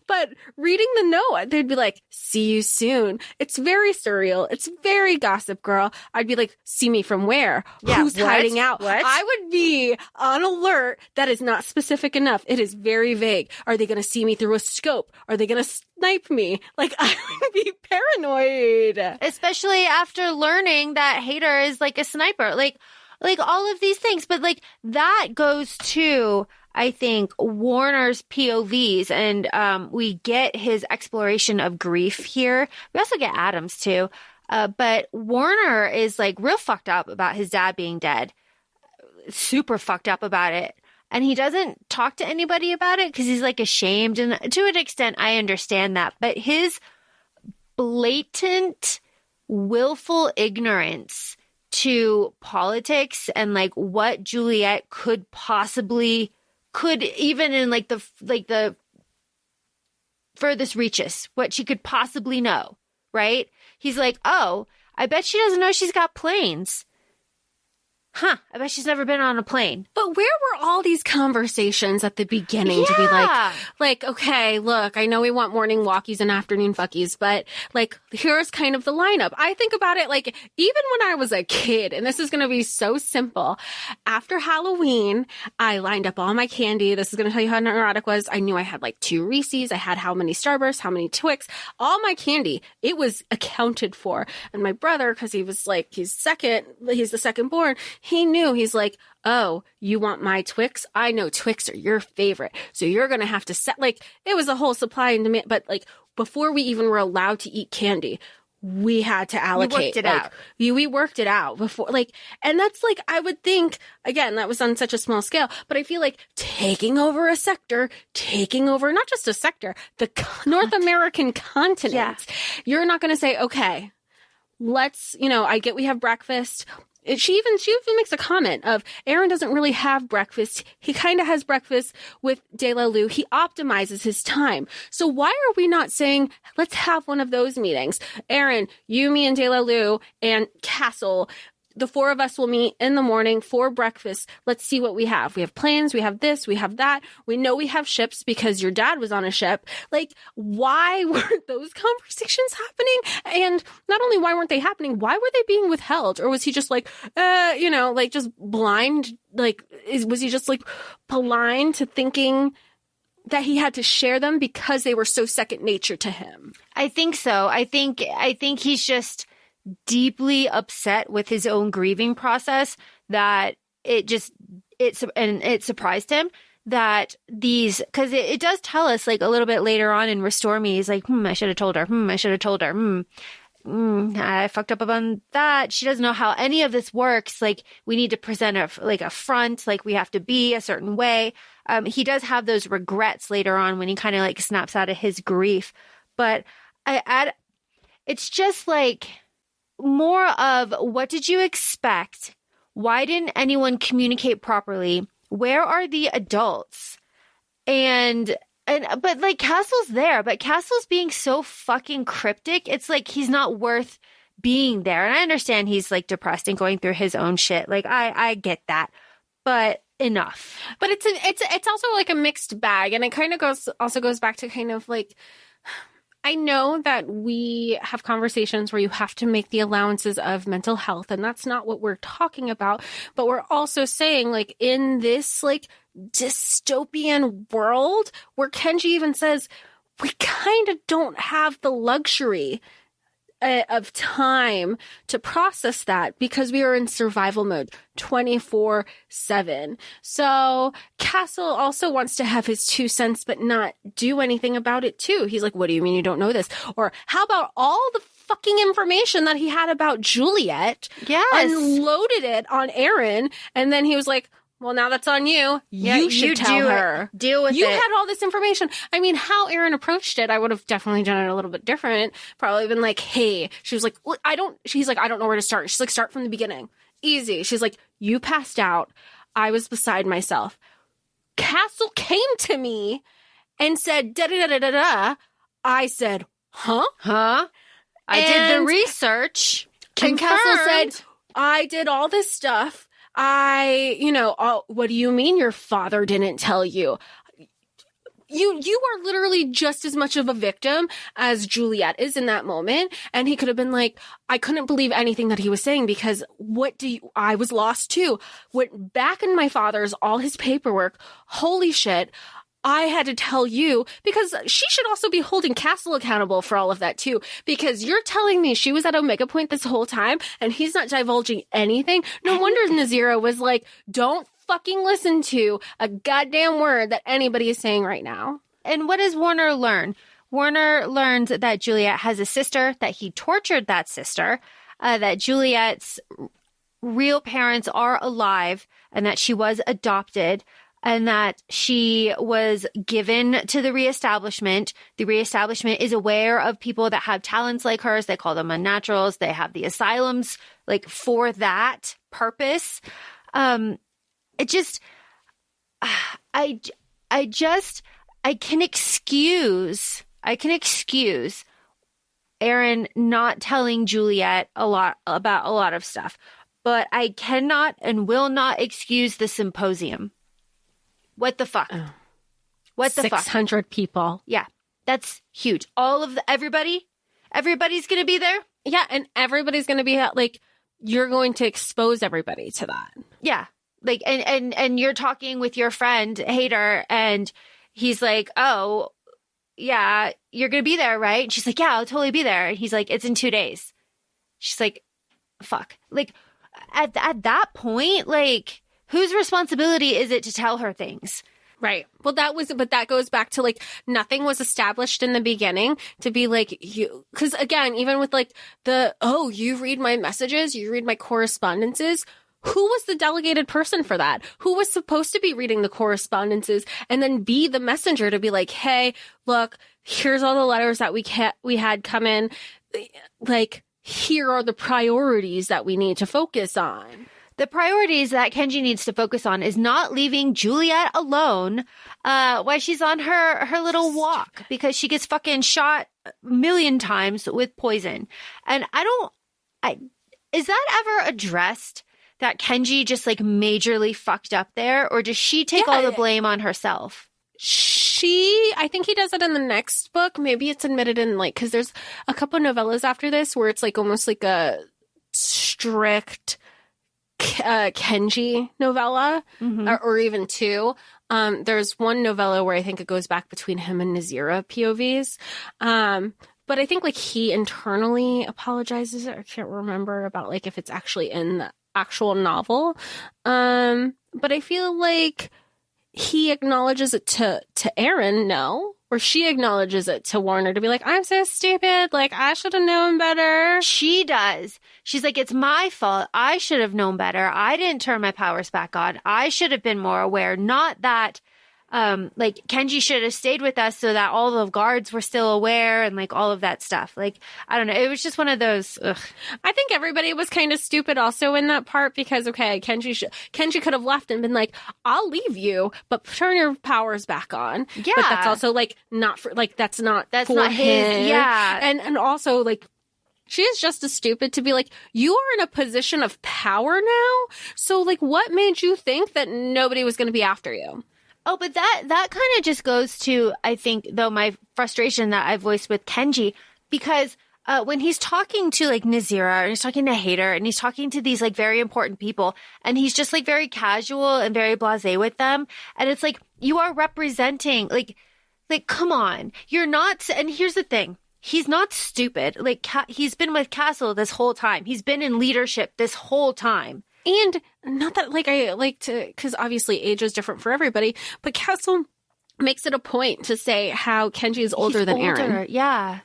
But reading the note, they'd be like, see you soon. It's very surreal. It's very Gossip Girl. I'd be like, see me from where? Yeah, who's hiding out? What? I would be on alert. That is not specific enough. It is very vague. Are they going to see me through a scope? Are they going to snipe me? Like, I would be paranoid. Especially after learning that Hader is like a sniper. Like all of these things. But like, that goes to, I think, Warner's POVs, and we get his exploration of grief here. We also get Adam's too. But Warner is like real fucked up about his dad being dead. Super fucked up about it. And he doesn't talk to anybody about it because he's like ashamed. And to an extent, I understand that. But his blatant, willful ignorance to politics and like what Juliette could even in like the furthest reaches, what she could possibly know, right? He's like, oh, I bet she doesn't know she's got planes. I bet she's never been on a plane. But where were all these conversations at the beginning to be like, okay, look, I know we want morning walkies and afternoon fuckies, but like, here's kind of the lineup. I think about it like, even when I was a kid, and this is going to be so simple, after Halloween, I lined up all my candy. This is going to tell you how neurotic was. I knew I had like 2 Reese's. I had how many Starbursts, how many Twix, all my candy. It was accounted for. And my brother, because he was like, he's the second born, he knew. He's like, oh, you want my Twix? I know Twix are your favorite. So you're going to have to set, like, it was a whole supply and demand. But like, before we even were allowed to eat candy, we had to allocate. We worked it out. We worked it out before, like, and that's like, I would think, again, that was on such a small scale, but I feel like taking over a sector, taking over not just a sector, the North American continent. Yeah. You're not going to say, okay, let's, I get we have breakfast. She even makes a comment of Aaron doesn't really have breakfast. He kind of has breakfast with De La Lue. He optimizes his time. So why are we not saying, let's have one of those meetings? Aaron, you, me, and De La Lue and Castle, the 4 of us will meet in the morning for breakfast. Let's see what we have. We have planes. We have this. We have that. We know we have ships because your dad was on a ship. Like, why weren't those conversations happening? And not only why weren't they happening, why were they being withheld? Or was he just like, like just blind? Like, was he just like blind to thinking that he had to share them because they were so second nature to him? I think so. I think he's just deeply upset with his own grieving process that it surprised him that these, because it does tell us like a little bit later on in Restore Me, he's like, I should have told her. I should have told her. I fucked up on that. She doesn't know how any of this works. Like, we need to present a front, like we have to be a certain way. He does have those regrets later on when he kind of like snaps out of his grief. But it's just like, more of what did you expect? Why didn't anyone communicate properly? Where are the adults? But like Castle's there, but Castle's being so fucking cryptic. It's like he's not worth being there. And I understand he's like depressed and going through his own shit. Like I get that, but enough. But it's also like a mixed bag, and it kind of goes back to kind of like, I know that we have conversations where you have to make the allowances of mental health, and that's not what we're talking about. But we're also saying, like, in this like dystopian world where Kenji even says we kind of don't have the luxury of time to process that because we are in survival mode 24/7. So Castle also wants to have his 2 cents but not do anything about it too. He's like, what do you mean you don't know this? Or how about all the fucking information that he had about Juliette? Yes. Unloaded it on Aaron, and then he was like, well, now that's on you. Yeah, you should tell her. Deal with it. You had all this information. I mean, how Aaron approached it, I would have definitely done it a little bit different. Probably been like, hey, she was like, she's like, I don't know where to start. She's like, start from the beginning. Easy. She's like, you passed out. I was beside myself. Castle came to me and said, da-da-da-da-da-da. I said, huh? I did the research. And Castle said, I did all this stuff. What do you mean your father didn't tell you? You are literally just as much of a victim as Juliette is in that moment. And he could have been like, I couldn't believe anything that he was saying because I was lost too. Went back in my father's, all his paperwork. Holy shit. I had to tell you, because she should also be holding Castle accountable for all of that too, because you're telling me she was at Omega Point this whole time and he's not divulging anything. No wonder Nazira was like, don't fucking listen to a goddamn word that anybody is saying right now. And what does Warner learn? Warner learns that Juliette has a sister, that he tortured that sister, that Juliette's real parents are alive, and that she was adopted, and that she was given to the reestablishment. The reestablishment is aware of people that have talents like hers. They call them unnaturals. They have the asylums like for that purpose. I can excuse Aaron not telling Juliette about a lot of stuff. but I cannot and will not excuse the symposium. What the fuck? Oh. What the fuck? 600 people. Yeah, that's huge. Everybody's going to be there? Yeah, and everybody's going to be like, you're going to expose everybody to that. Yeah. Like, and you're talking with your friend, Hader, and he's like, oh, yeah, you're going to be there, right? And she's like, yeah, I'll totally be there. And he's like, it's in 2 days. She's like, fuck. Like, at that point, like, whose responsibility is it to tell her things? Right. Well, but that goes back to like, nothing was established in the beginning to be like, because again, even with like you read my messages, you read my correspondences. Who was the delegated person for that? Who was supposed to be reading the correspondences and then be the messenger to be like, hey, look, here's all the letters that we had come in. Like, here are the priorities that we need to focus on. The priorities that Kenji needs to focus on is not leaving Juliette alone while she's on her little walk, because she gets fucking shot a million times with poison. And is that ever addressed, that Kenji just like majorly fucked up there, or does she take all the blame on herself? I think he does it in the next book. Maybe it's admitted in like, because there's a couple of novellas after this where it's like almost like a strict Kenji novella, or even two. There's one novella where I think it goes back between him and Nazira POVs. But I think like he internally apologizes. I can't remember about like if it's actually in the actual novel. But I feel like he acknowledges it to Aaron, no? Or she acknowledges it to Warner to be like, I'm so stupid. Like, I should have known better. She does. She's like, it's my fault. I should have known better. I didn't turn my powers back on. I should have been more aware. Not that, like, Kenji should have stayed with us so that all the guards were still aware and, like, all of that stuff. Like, I don't know. It was just one of those, ugh. I think everybody was kind of stupid also in that part because, okay, Kenji could have left and been like, I'll leave you, but turn your powers back on. Yeah. But that's also, like, not for, like, that's not his, yeah. And also, like, she is just as stupid to be like, you are in a position of power now? So, like, what made you think that nobody was going to be after you? Oh, but that kind of just goes to, I think, though, my frustration that I voiced with Kenji, because when he's talking to, like, Nazira, and he's talking to Hader, and he's talking to these, like, very important people, and he's just, like, very casual and very blasé with them, and it's like, you are representing, like, come on. You're not, and here's the thing. He's not stupid. Like, he's been with Castle this whole time. He's been in leadership this whole time. And not that, like, I like to, because obviously age is different for everybody, but Castle makes it a point to say how Kenji is older than Aaron. Yeah.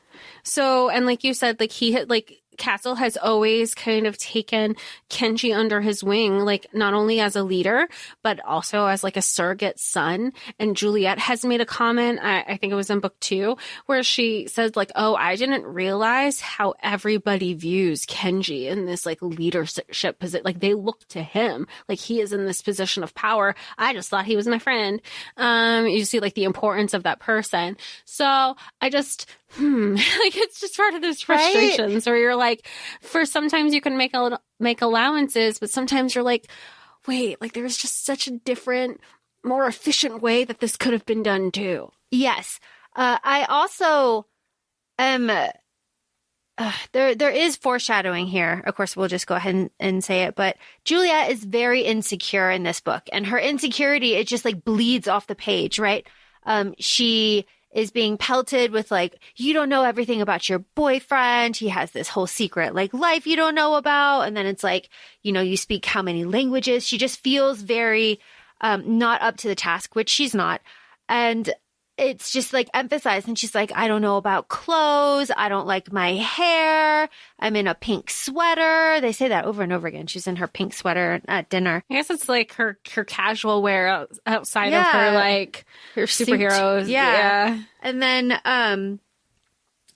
So, and like you said, like, he had, like, Castle has always kind of taken Kenji under his wing, like, not only as a leader, but also as, like, a surrogate son. And Juliette has made a comment, I think it was in book 2, where she said, like, oh, I didn't realize how everybody views Kenji in this, like, leadership position. Like, they look to him. Like, he is in this position of power. I just thought he was my friend. You see, like, the importance of that person. So I just... like, it's just part of those frustrations, right? Where you're like, for sometimes you can make allowances, but sometimes you're like, wait, like, there's just such a different, more efficient way that this could have been done too. Yes. I also am, there is foreshadowing here. Of course, we'll just go ahead and say it, but Juliette is very insecure in this book, and her insecurity, it just, like, bleeds off the page, right? She is being pelted with, like, you don't know everything about your boyfriend. He has this whole secret, like, life you don't know about. And then it's like, you know, you speak how many languages. She just feels very not up to the task, which she's not. And it's just, like, emphasized. And she's like, I don't know about clothes. I don't like my hair. I'm in a pink sweater. They say that over and over again. She's in her pink sweater at dinner. I guess it's like her casual wear outside of her, like, her superheroes. Suit. Yeah. And then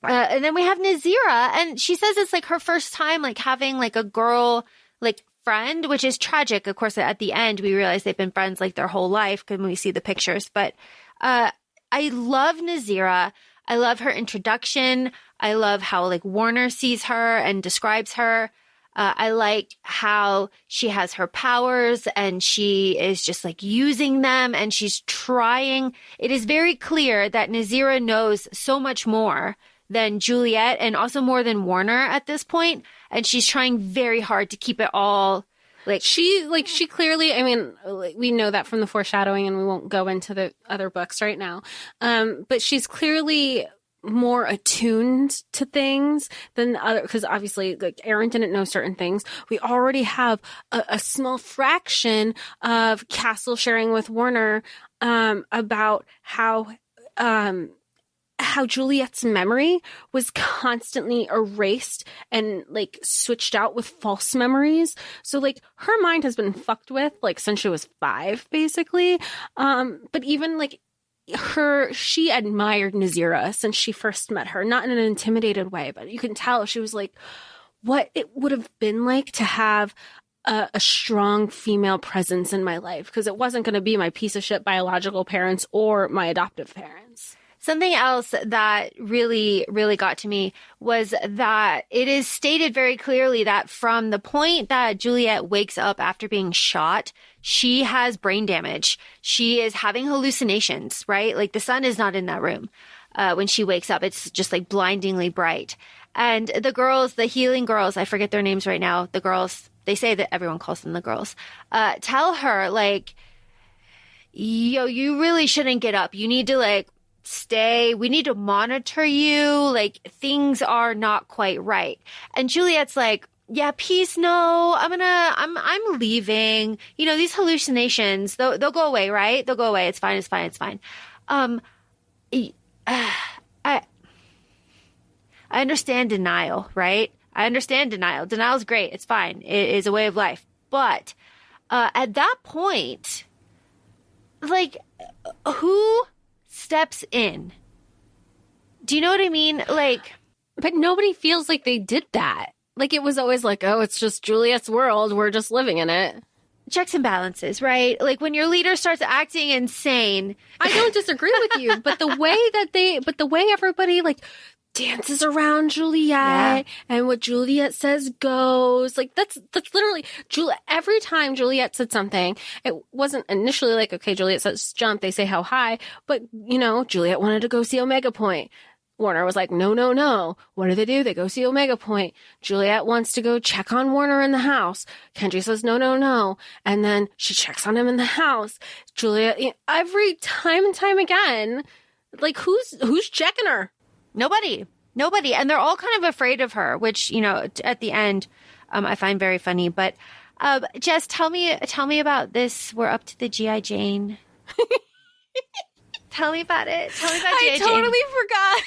we have Nazira, and she says it's, like, her first time, like, having, like, a girl, like, friend, which is tragic. Of course, at the end, we realize they've been friends, like, their whole life when we see the pictures. But I love Nazira. I love her introduction. I love how, like, Warner sees her and describes her. I like how she has her powers and she is just like using them and she's trying. It is very clear that Nazira knows so much more than Juliette and also more than Warner at this point. And she's trying very hard to keep it all she clearly, I mean, we know that from the foreshadowing and we won't go into the other books right now. But she's clearly more attuned to things than other, because obviously like Aaron didn't know certain things. We already have a small fraction of Castle sharing with Warner about how Juliette's memory was constantly erased and like switched out with false memories. So like her mind has been fucked with like since she was 5 basically. But even like she admired Nazira since she first met her, not in an intimidated way, but you can tell she was like what it would have been like to have a strong female presence in my life, because it wasn't going to be my piece of shit biological parents or my adoptive parents. Something else that really, really got to me was that it is stated very clearly that from the point that Juliette wakes up after being shot, she has brain damage. She is having hallucinations, right? Like the sun is not in that room when she wakes up. It's just like blindingly bright. And the girls, the healing girls, I forget their names right now. The girls, they say that everyone calls them the girls, tell her like, yo, you really shouldn't get up. You need to like, stay, we need to monitor you, like things are not quite right. And Juliette's like, yeah, peace, no, I'm leaving. You know, these hallucinations, they'll go away, right? They'll go away. It's fine. I understand denial, right? I understand denial. Denial's great. It's fine. It is a way of life. But at that point, like, who steps in? Do you know what I mean? Like, but nobody feels like they did that. Like it was always like, oh, it's just Juliette's world. We're just living in it. Checks and balances, right? Like when your leader starts acting insane. I don't disagree with you, but the way everybody like dances around Juliette and what Juliette says goes, like that's literally every time Juliette said something, it wasn't initially like, okay, Juliette says jump, they say how high, but you know, Juliette wanted to go see Omega Point. Warner was like, no. What do? They go see Omega Point. Juliette wants to go check on Warner in the house. Kenji says, no. And then she checks on him in the house. Juliette, every time and time again, like who's checking her? Nobody. And they're all kind of afraid of her, which, you know, at the end, I find very funny. But Jess, tell me about this. We're up to the G.I. Jane. Tell me about it. Tell me about G.I. Jane. I totally forgot.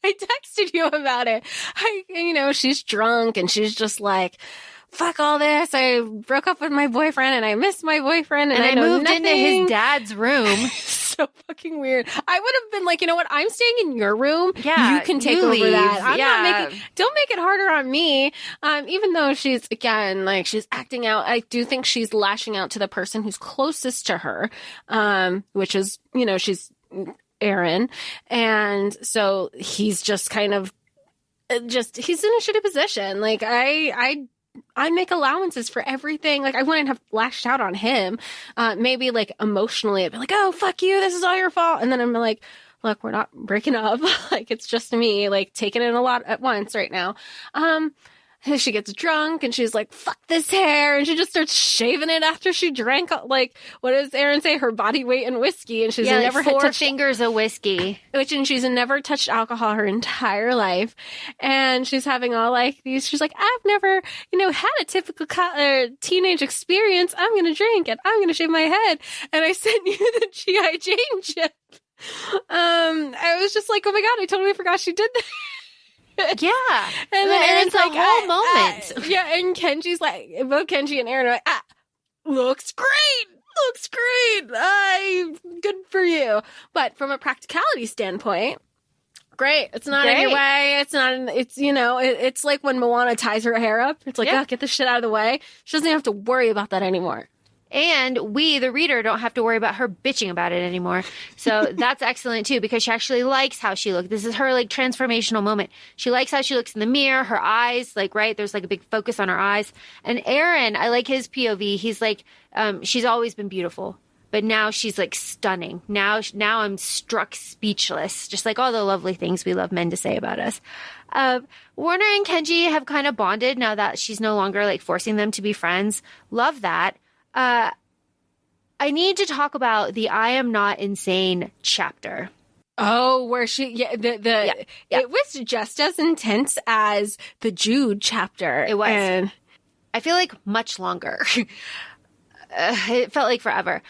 I texted you about it. She's drunk and she's just like, fuck all this. I broke up with my boyfriend and I missed my boyfriend and I moved nothing. into his dad's room. So fucking weird. I would have been like, you know what? I'm staying in your room. Yeah, you can take over that. Don't make it harder on me. Even though she's, again, like she's acting out. I do think she's lashing out to the person who's closest to her, which is, she's Aaron. And so he's just kind of he's in a shitty position. Like I make allowances for everything. Like I wouldn't have lashed out on him. Maybe like emotionally I'd be like, oh, fuck you. This is all your fault. And then I'm like, look, we're not breaking up. Like it's just me, like taking in a lot at once right now. She gets drunk and she's like, fuck this hair. And she just starts shaving it after she drank, like, what does Aaron say? Her body weight in whiskey. And she's never had 4 fingers of whiskey. And she's never touched alcohol her entire life. And she's having all like these, she's like, I've never, had a typical teenage experience. I'm going to drink and I'm going to shave my head. And I sent you the G.I. Jane chip. I was just like, oh my God, I totally forgot she did that. Yeah. And then Aaron's it's like, a whole moment. Yeah, and Kenji's like, both Kenji and Aaron are like, looks great. Good for you. But from a practicality standpoint, great. It's not in your way. It's not, it's like when Moana ties her hair up. It's like, oh, get the shit out of the way. She doesn't have to worry about that anymore. And we, the reader, don't have to worry about her bitching about it anymore. So that's excellent too, because she actually likes how she looks. This is her like transformational moment. She likes how she looks in the mirror, her eyes, like, right? There's like a big focus on her eyes. And Aaron, I like his POV. He's like, she's always been beautiful, but now she's like stunning. Now I'm struck speechless, just like all the lovely things we love men to say about us. Warner and Kenji have kind of bonded now that she's no longer like forcing them to be friends. Love that. I need to talk about the I Am Not Insane chapter. Oh, where it was just as intense as the Jude chapter. It was. And I feel like much longer. It felt like forever.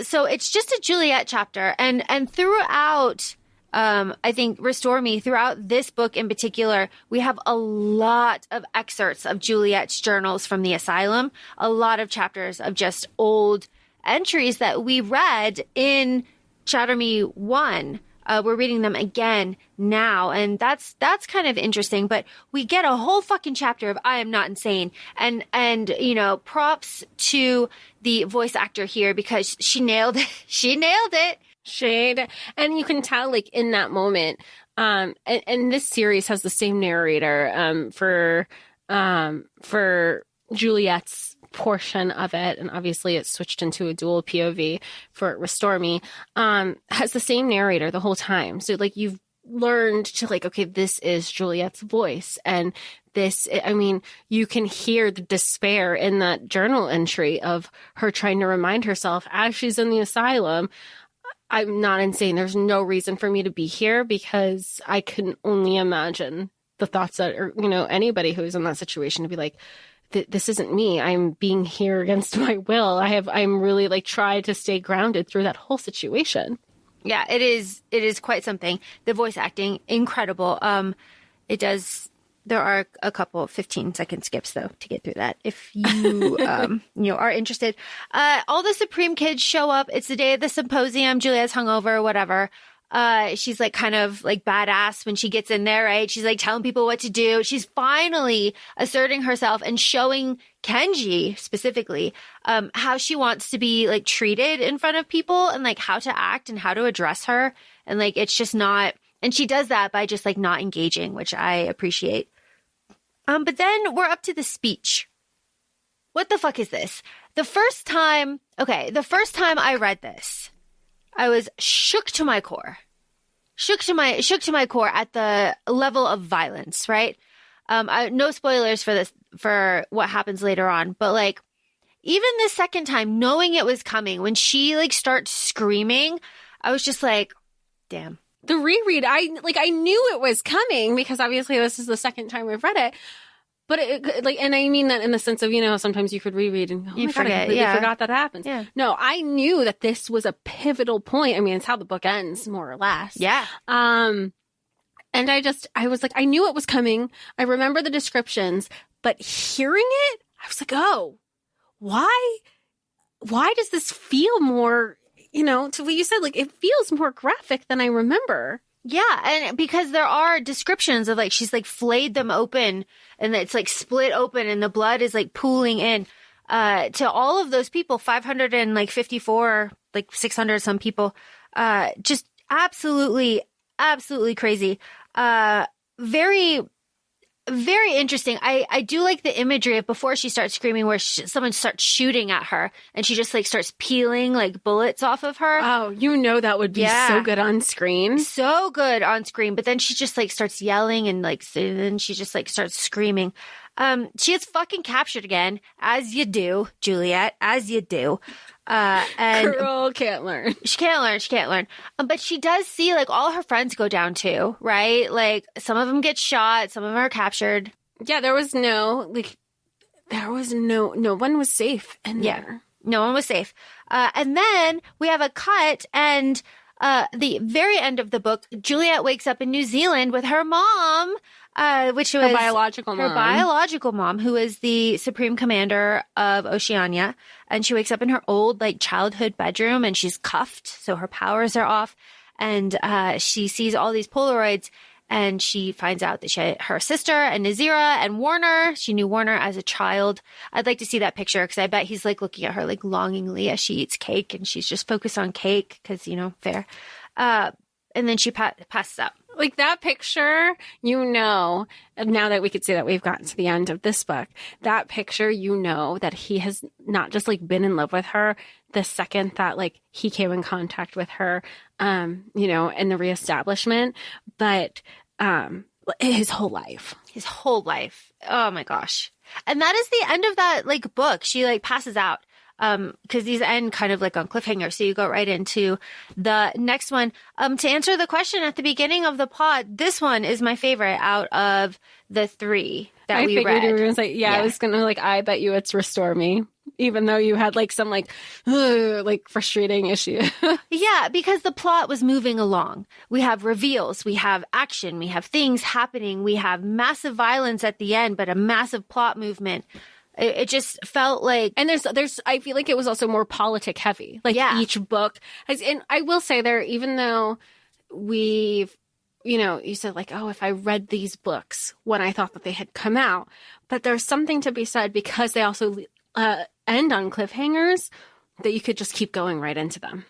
So it's just a Juliette chapter. And throughout, I think, Restore Me, throughout this book in particular, we have a lot of excerpts of Juliette's journals from the asylum, a lot of chapters of just old entries that we read in Shatter Me 1. We're reading them again now, and that's kind of interesting. But we get a whole fucking chapter of I Am Not Insane, and you know, props to the voice actor here because she nailed it. She nailed it. Shade. And you can tell, like, in that moment, and this series has the same narrator for Juliette's portion of it, and obviously it's switched into a dual POV for Restore Me, has the same narrator the whole time. So, like, you've learned to, like, okay, this is Juliette's voice, and this, I mean, you can hear the despair in that journal entry of her trying to remind herself as she's in the asylum, I'm not insane. There's no reason for me to be here, because I can only imagine the thoughts that, or, you know, anybody who's in that situation to be like, this isn't me. I'm being here against my will. I'm really like tried to stay grounded through that whole situation. Yeah, it is quite something. The voice acting, incredible. There are a couple 15-second skips, though, to get through that. If you, are interested. All the Supreme kids show up. It's the day of the symposium. Juliette's hungover, whatever. She's like kind of like badass when she gets in there, right? She's like telling people what to do. She's finally asserting herself and showing Kenji specifically, how she wants to be like treated in front of people and like how to act and how to address her. And like, it's just not, and she does that by just like not engaging, which I appreciate. But then we're up to the speech. What the fuck is this? The first time I read this, I was shook to my core. Shook to my core at the level of violence, right? No spoilers for this, for what happens later on, but like, even the second time, knowing it was coming, when she like starts screaming, I was just like, damn. The reread, I knew it was coming because obviously this is the second time we've read it. But it, like, and I mean that in the sense of, you know, sometimes you could reread and you forget, God, I completely forgot that happens. Yeah. No, I knew that this was a pivotal point. I mean, it's how the book ends, more or less. Yeah. And I was like, I knew it was coming. I remember the descriptions, but hearing it, I was like, oh, why does this feel more, you know, to what you said, like, it feels more graphic than I remember. Yeah, and because there are descriptions of like she's like flayed them open and it's like split open and the blood is like pooling in to all of those people, 554, like 600 some people, just absolutely crazy. Very, very interesting. I do like the imagery of before she starts screaming where someone starts shooting at her and she just like starts peeling like bullets off of her. Oh, you know that would be so good on screen. So good on screen. But then she just like starts yelling and like then she just like starts screaming. She is fucking captured again, as you do, Juliette, as you do. And girl can't learn. She can't learn. But she does see like all her friends go down too, right? Like some of them get shot, some of them are captured. Yeah, no one was safe in there. No one was safe. And then we have a cut and the very end of the book, Juliette wakes up in New Zealand with her mom, which was her biological mom, who is the supreme commander of Oceania. And she wakes up in her old like childhood bedroom and she's cuffed. So her powers are off and she sees all these Polaroids and she finds out that her sister and Nazira and Warner, she knew Warner as a child. I'd like to see that picture because I bet he's like looking at her like longingly as she eats cake and she's just focused on cake because, fair. And then she passes out. Like that picture, now that we could see that we've gotten to the end of this book, that picture, that he has not just like been in love with her the second that like he came in contact with her, in the reestablishment, but his whole life. His whole life. Oh my gosh. And that is the end of that like book. She like passes out. Because these end kind of like on cliffhanger. So you go right into the next one. To answer the question at the beginning of the pod, this one is my favorite out of the three that we read. You were going to say, I was going to like, I bet you it's Restore Me, even though you had like some like frustrating issue. Yeah, because the plot was moving along. We have reveals, we have action, we have things happening, we have massive violence at the end, but a massive plot movement. It just felt like, and there's, I feel like it was also more politic heavy. Like each book has, and I will say there, even though we've, you said like, oh, if I read these books when I thought that they had come out, but there's something to be said because they also end on cliffhangers that you could just keep going right into them,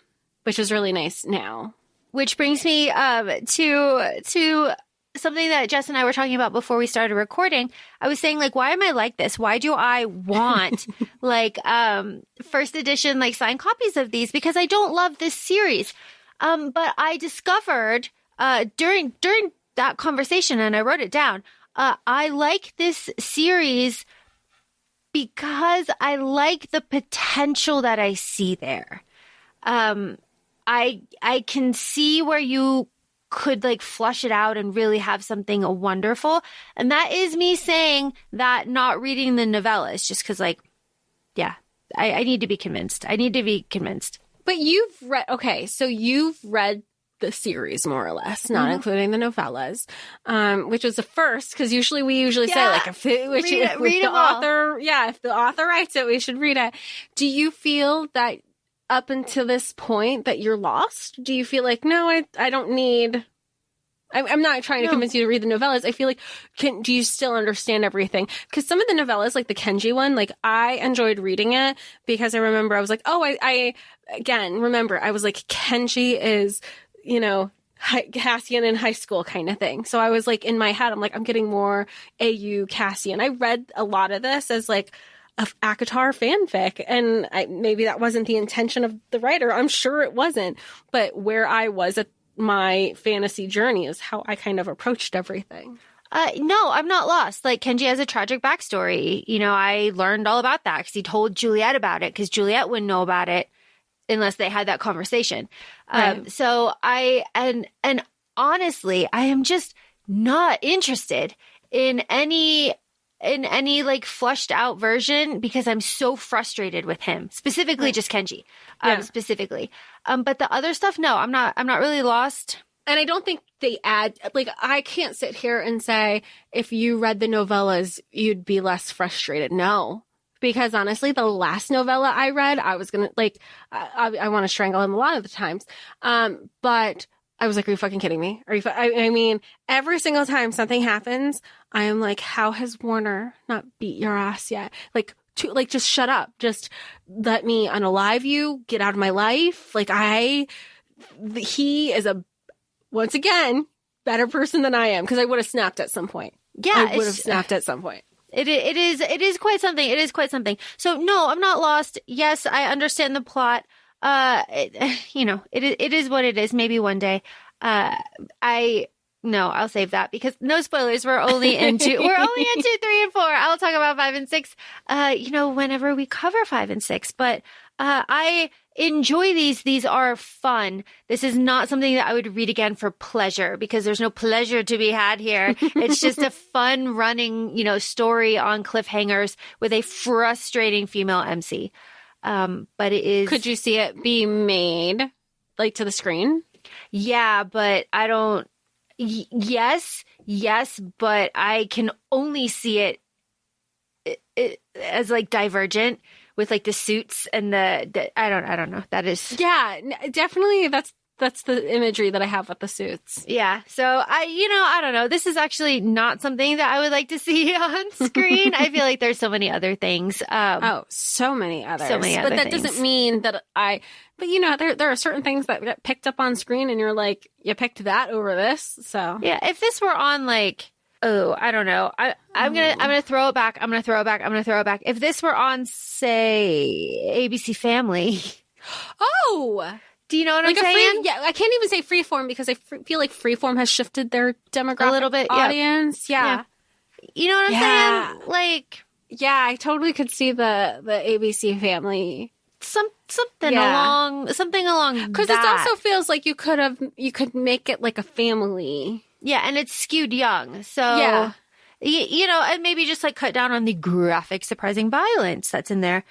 which is really nice now. Which brings me to something that Jess and I were talking about before we started recording. I was saying like, why am I like this? Why do I want like first edition like signed copies of these? Because I don't love this series. But I discovered during that conversation, and I wrote it down, I like this series because I like the potential that I see there. I can see where you could like flush it out and really have something wonderful. And that is me saying that not reading the novellas just because like, I need to be convinced. But you've read the series more or less, not including the novellas, which was the first, because we usually say like if the author writes it, we should read it. Do you feel that up until this point that you're lost? Do you feel like, no, I don't need, I'm not trying to convince you to read the novellas. I feel like, do you still understand everything? Because some of the novellas, like the Kenji one, like I enjoyed reading it because I remember I was like, oh, I was like, Kenji is, Cassian in high school kind of thing. So I was like, in my head, I'm like, I'm getting more AU Cassian. I read a lot of this as like, of ACOTAR fanfic, and maybe that wasn't the intention of the writer. I'm sure it wasn't, but where I was at my fantasy journey is how I kind of approached everything. No, I'm not lost. Like Kenji has a tragic backstory. I learned all about that because he told Juliette about it because Juliette wouldn't know about it unless they had that conversation. Right. So and honestly, I am just not interested in any like flushed out version because I'm so frustrated with him, specifically just Kenji, specifically. But the other stuff, no, I'm not really lost. And I don't think they add, like, I can't sit here and say if you read the novellas, you'd be less frustrated. No, because honestly, the last novella I read, I was going to like, I want to strangle him a lot of the times. But I was like, are you fucking kidding me? I mean, every single time something happens, I am like, how has Warner not beat your ass yet? Like, just shut up. Just let me unalive you. Get out of my life. Like, he is once again, better person than I am. Because I would have snapped at some point. Yeah. I would have snapped at some point. It is quite something. It is quite something. So no, I'm not lost. Yes, I understand the plot. It is what it is. Maybe one day. I'll save that because no spoilers. We're only into 3 and 4. I'll talk about 5 and 6, whenever we cover 5 and 6, but, I enjoy these. These are fun. This is not something that I would read again for pleasure because there's no pleasure to be had here. It's just a fun running, story on cliffhangers with a frustrating female MC. But it is. Could you see it be made like to the screen? Yeah, but I don't. Yes, but I can only see it as like Divergent with like the suits and the I don't know. That is. Yeah, definitely. That's that's the imagery that I have with the suits. Yeah. So I don't know. This is actually not something that I would like to see on screen. I feel like there's so many other things. So many others. So many other But that things. doesn't mean that but there are certain things that get picked up on screen and you're like, you picked that over this. So Yeah. If this were on like, I don't know. I'm gonna throw it back. I'm gonna throw it back. If this were on, say, ABC Family. Oh, Do you know what I'm saying? I can't even say Freeform because I feel like Freeform has shifted their demographic A little bit, audience. Yeah. You know what I'm saying? Like, yeah, I totally could see the ABC Family. something along Because it also feels like you could make it like a family. Yeah, and it's skewed young. So, Yeah. And maybe just like cut down on the graphic, surprising violence that's in there.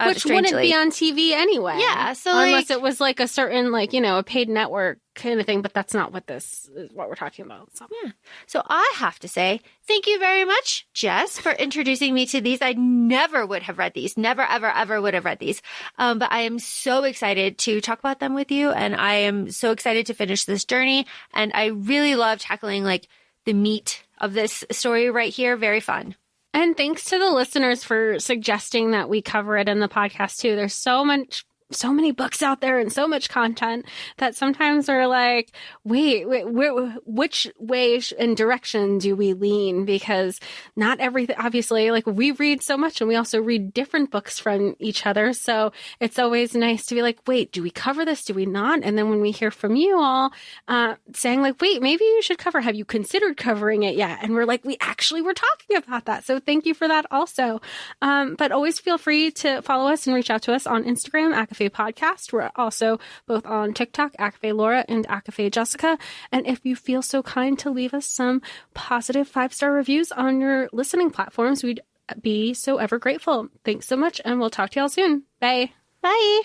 Which wouldn't be on TV anyway. Yeah, so unless it was like a certain a paid network kind of thing, but that's not what this is what we're talking about. So. Yeah. So I have to say, thank you very much, Jess, for introducing me to these. I never would have read these. Never, ever, ever would have read these. But I am so excited to talk about them with you. And I am so excited to finish this journey. And I really love tackling like the meat of this story right here. Very fun. And thanks to the listeners for suggesting that we cover it in the podcast too. There's so many books out there and so much content that sometimes we're like, wait, which way and direction do we lean? Because not everything, obviously, like we read so much and we also read different books from each other. So it's always nice to be like, wait, do we cover this? Do we not? And then when we hear from you all saying like, wait, maybe you should have you considered covering it yet? And we're like, we actually were talking about that. So thank you for that also. But always feel free to follow us and reach out to us on Instagram, ACOFAE Podcast. We're also both on TikTok, ACOFAE Laura and ACOFAE Jessica. And if you feel so kind to leave us some positive 5-star reviews on your listening platforms, we'd be so ever grateful. Thanks so much, and we'll talk to y'all soon. Bye. Bye.